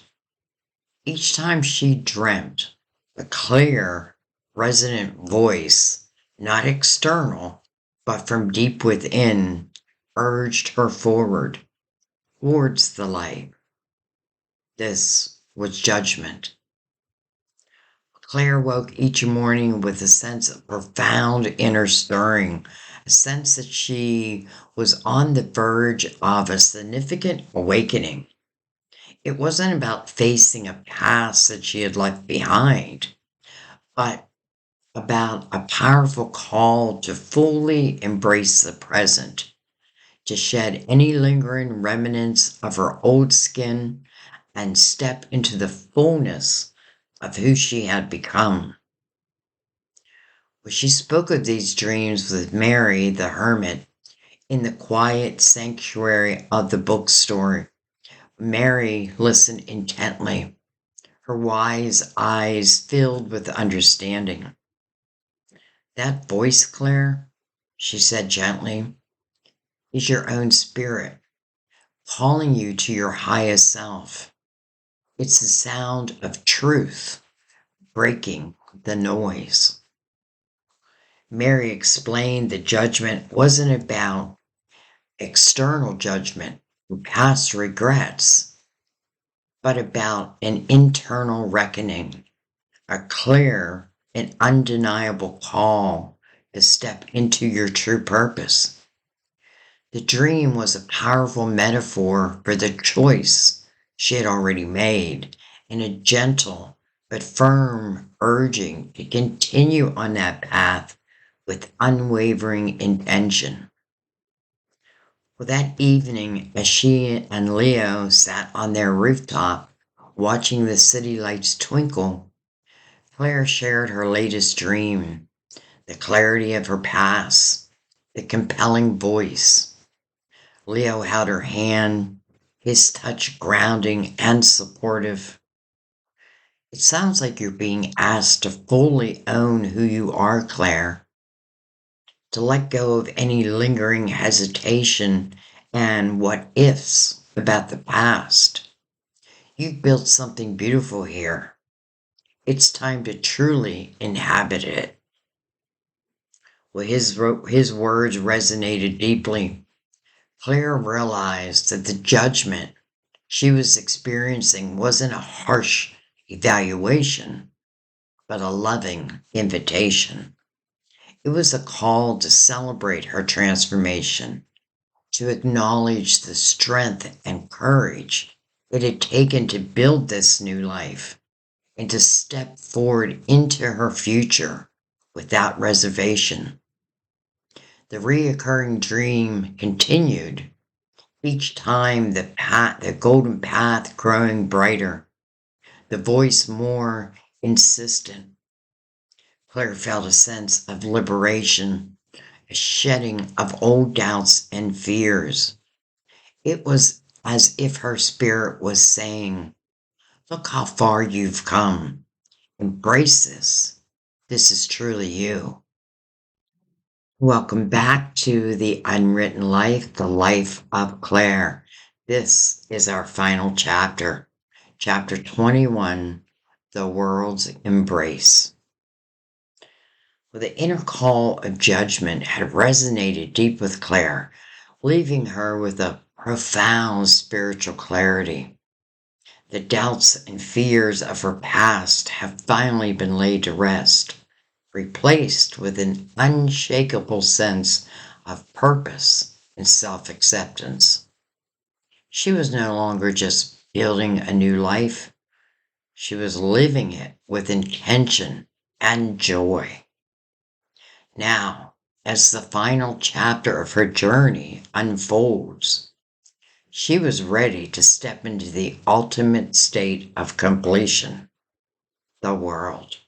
S1: Each time she dreamt, a clear, resonant voice, not external, but from deep within, urged her forward, towards the light. This was judgment. Claire woke each morning with a sense of profound inner stirring, a sense that she was on the verge of a significant awakening. It wasn't about facing a past that she had left behind, but about a powerful call to fully embrace the present, to shed any lingering remnants of her old skin and step into the fullness of who she had become. When she spoke of these dreams with Mary the hermit in the quiet sanctuary of the bookstore, Mary listened intently, her wise eyes filled with understanding. "That voice, Claire," she said gently, "is your own spirit, calling you to your highest self. It's the sound of truth, breaking the noise." Mary explained that judgment wasn't about external judgment or past regrets, but about an internal reckoning, a clear and undeniable call to step into your true purpose. The dream was a powerful metaphor for the choice she had already made, and a gentle but firm urging to continue on that path with unwavering intention. Well, that evening, as she and Leo sat on their rooftop watching the city lights twinkle, Claire shared her latest dream, the clarity of her past, the compelling voice. Leo held her hand, his touch grounding and supportive. "It sounds like you're being asked to fully own who you are, Claire, to let go of any lingering hesitation and what ifs about the past. You've built something beautiful here. It's time to truly inhabit it." Well, his words resonated deeply. Claire realized that the judgment she was experiencing wasn't a harsh evaluation, but a loving invitation. It was a call to celebrate her transformation, to acknowledge the strength and courage it had taken to build this new life, and to step forward into her future without reservation. The reoccurring dream continued, each time the golden path growing brighter, the voice more insistent. Claire felt a sense of liberation, a shedding of old doubts and fears. It was as if her spirit was saying, "Look how far you've come. Embrace this. This is truly you." Welcome back to the Unwritten Life, the life of Claire. This is our final chapter, chapter 21, The World's Embrace. Well, the inner call of judgment had resonated deep with Claire, leaving her with a profound spiritual clarity. The doubts and fears of her past have finally been laid to rest, replaced with an unshakable sense of purpose and self-acceptance. She was no longer just building a new life. She was living it with intention and joy. Now, as the final chapter of her journey unfolds, she was ready to step into the ultimate state of completion, the world.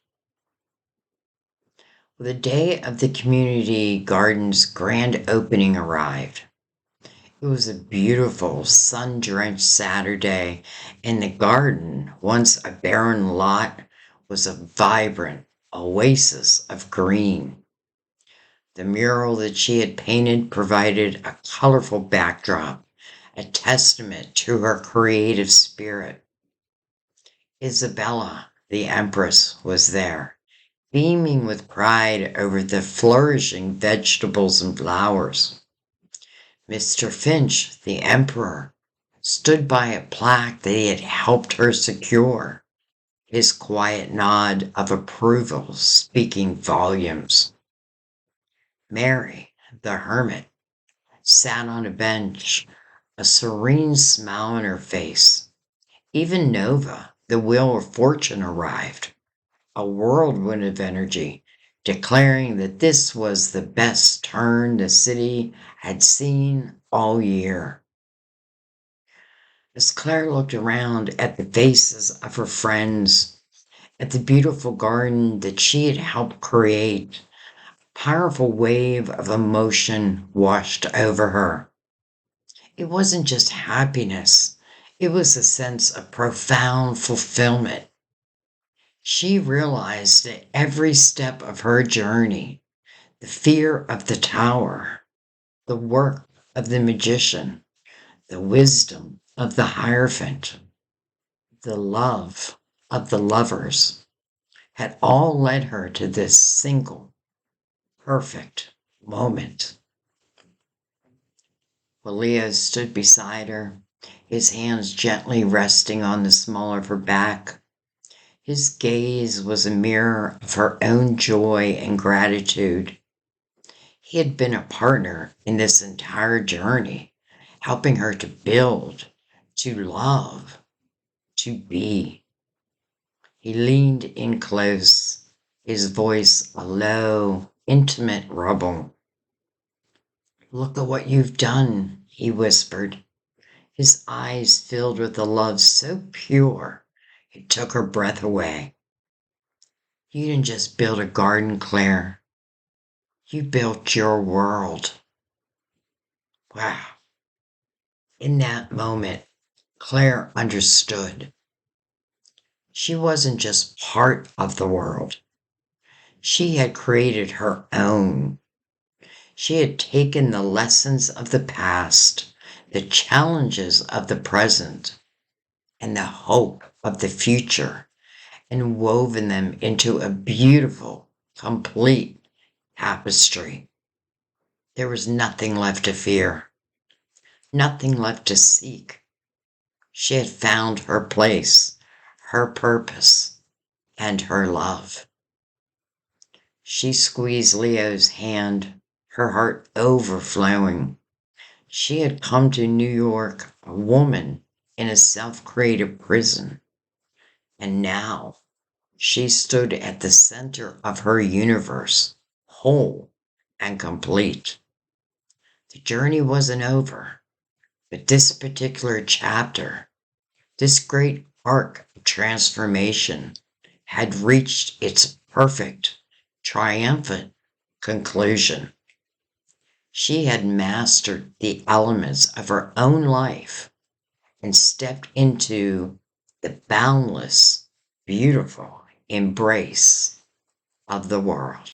S1: The day of the community garden's grand opening arrived. It was a beautiful, sun-drenched Saturday, and the garden, once a barren lot, was a vibrant oasis of green. The mural that she had painted provided a colorful backdrop, a testament to her creative spirit. Isabella, the Empress, was there, beaming with pride over the flourishing vegetables and flowers. Mr. Finch, the Emperor, stood by a plaque that he had helped her secure, his quiet nod of approval speaking volumes. Mary, the Hermit, sat on a bench, a serene smile on her face. Even Nova, the Wheel of Fortune, arrived, a whirlwind of energy, declaring that this was the best turn the city had seen all year. As Claire looked around at the faces of her friends, at the beautiful garden that she had helped create, a powerful wave of emotion washed over her. It wasn't just happiness, it was a sense of profound fulfillment. She realized that every step of her journey, the fear of the tower, the work of the magician, the wisdom of the Hierophant, the love of the lovers, had all led her to this single, perfect moment. Well, Leo stood beside her, his hands gently resting on the small of her back. His gaze was a mirror of her own joy and gratitude. He had been a partner in this entire journey, helping her to build, to love, to be. He leaned in close, his voice a low, intimate rumble. "Look at what you've done," he whispered, his eyes filled with a love so pure it took her breath away. "You didn't just build a garden, Claire. You built your world." Wow. In that moment, Claire understood. She wasn't just part of the world. She had created her own. She had taken the lessons of the past, the challenges of the present, and the hope of the future, and woven them into a beautiful, complete tapestry. There was nothing left to fear, nothing left to seek. She had found her place, her purpose, and her love. She squeezed Leo's hand, her heart overflowing. She had come to New York a woman in a self-created prison, and now she stood at the center of her universe, whole and complete. The journey wasn't over, but this particular chapter, this great arc of transformation, had reached its perfect, triumphant conclusion. She had mastered the elements of her own life and stepped into the boundless, beautiful embrace of the world.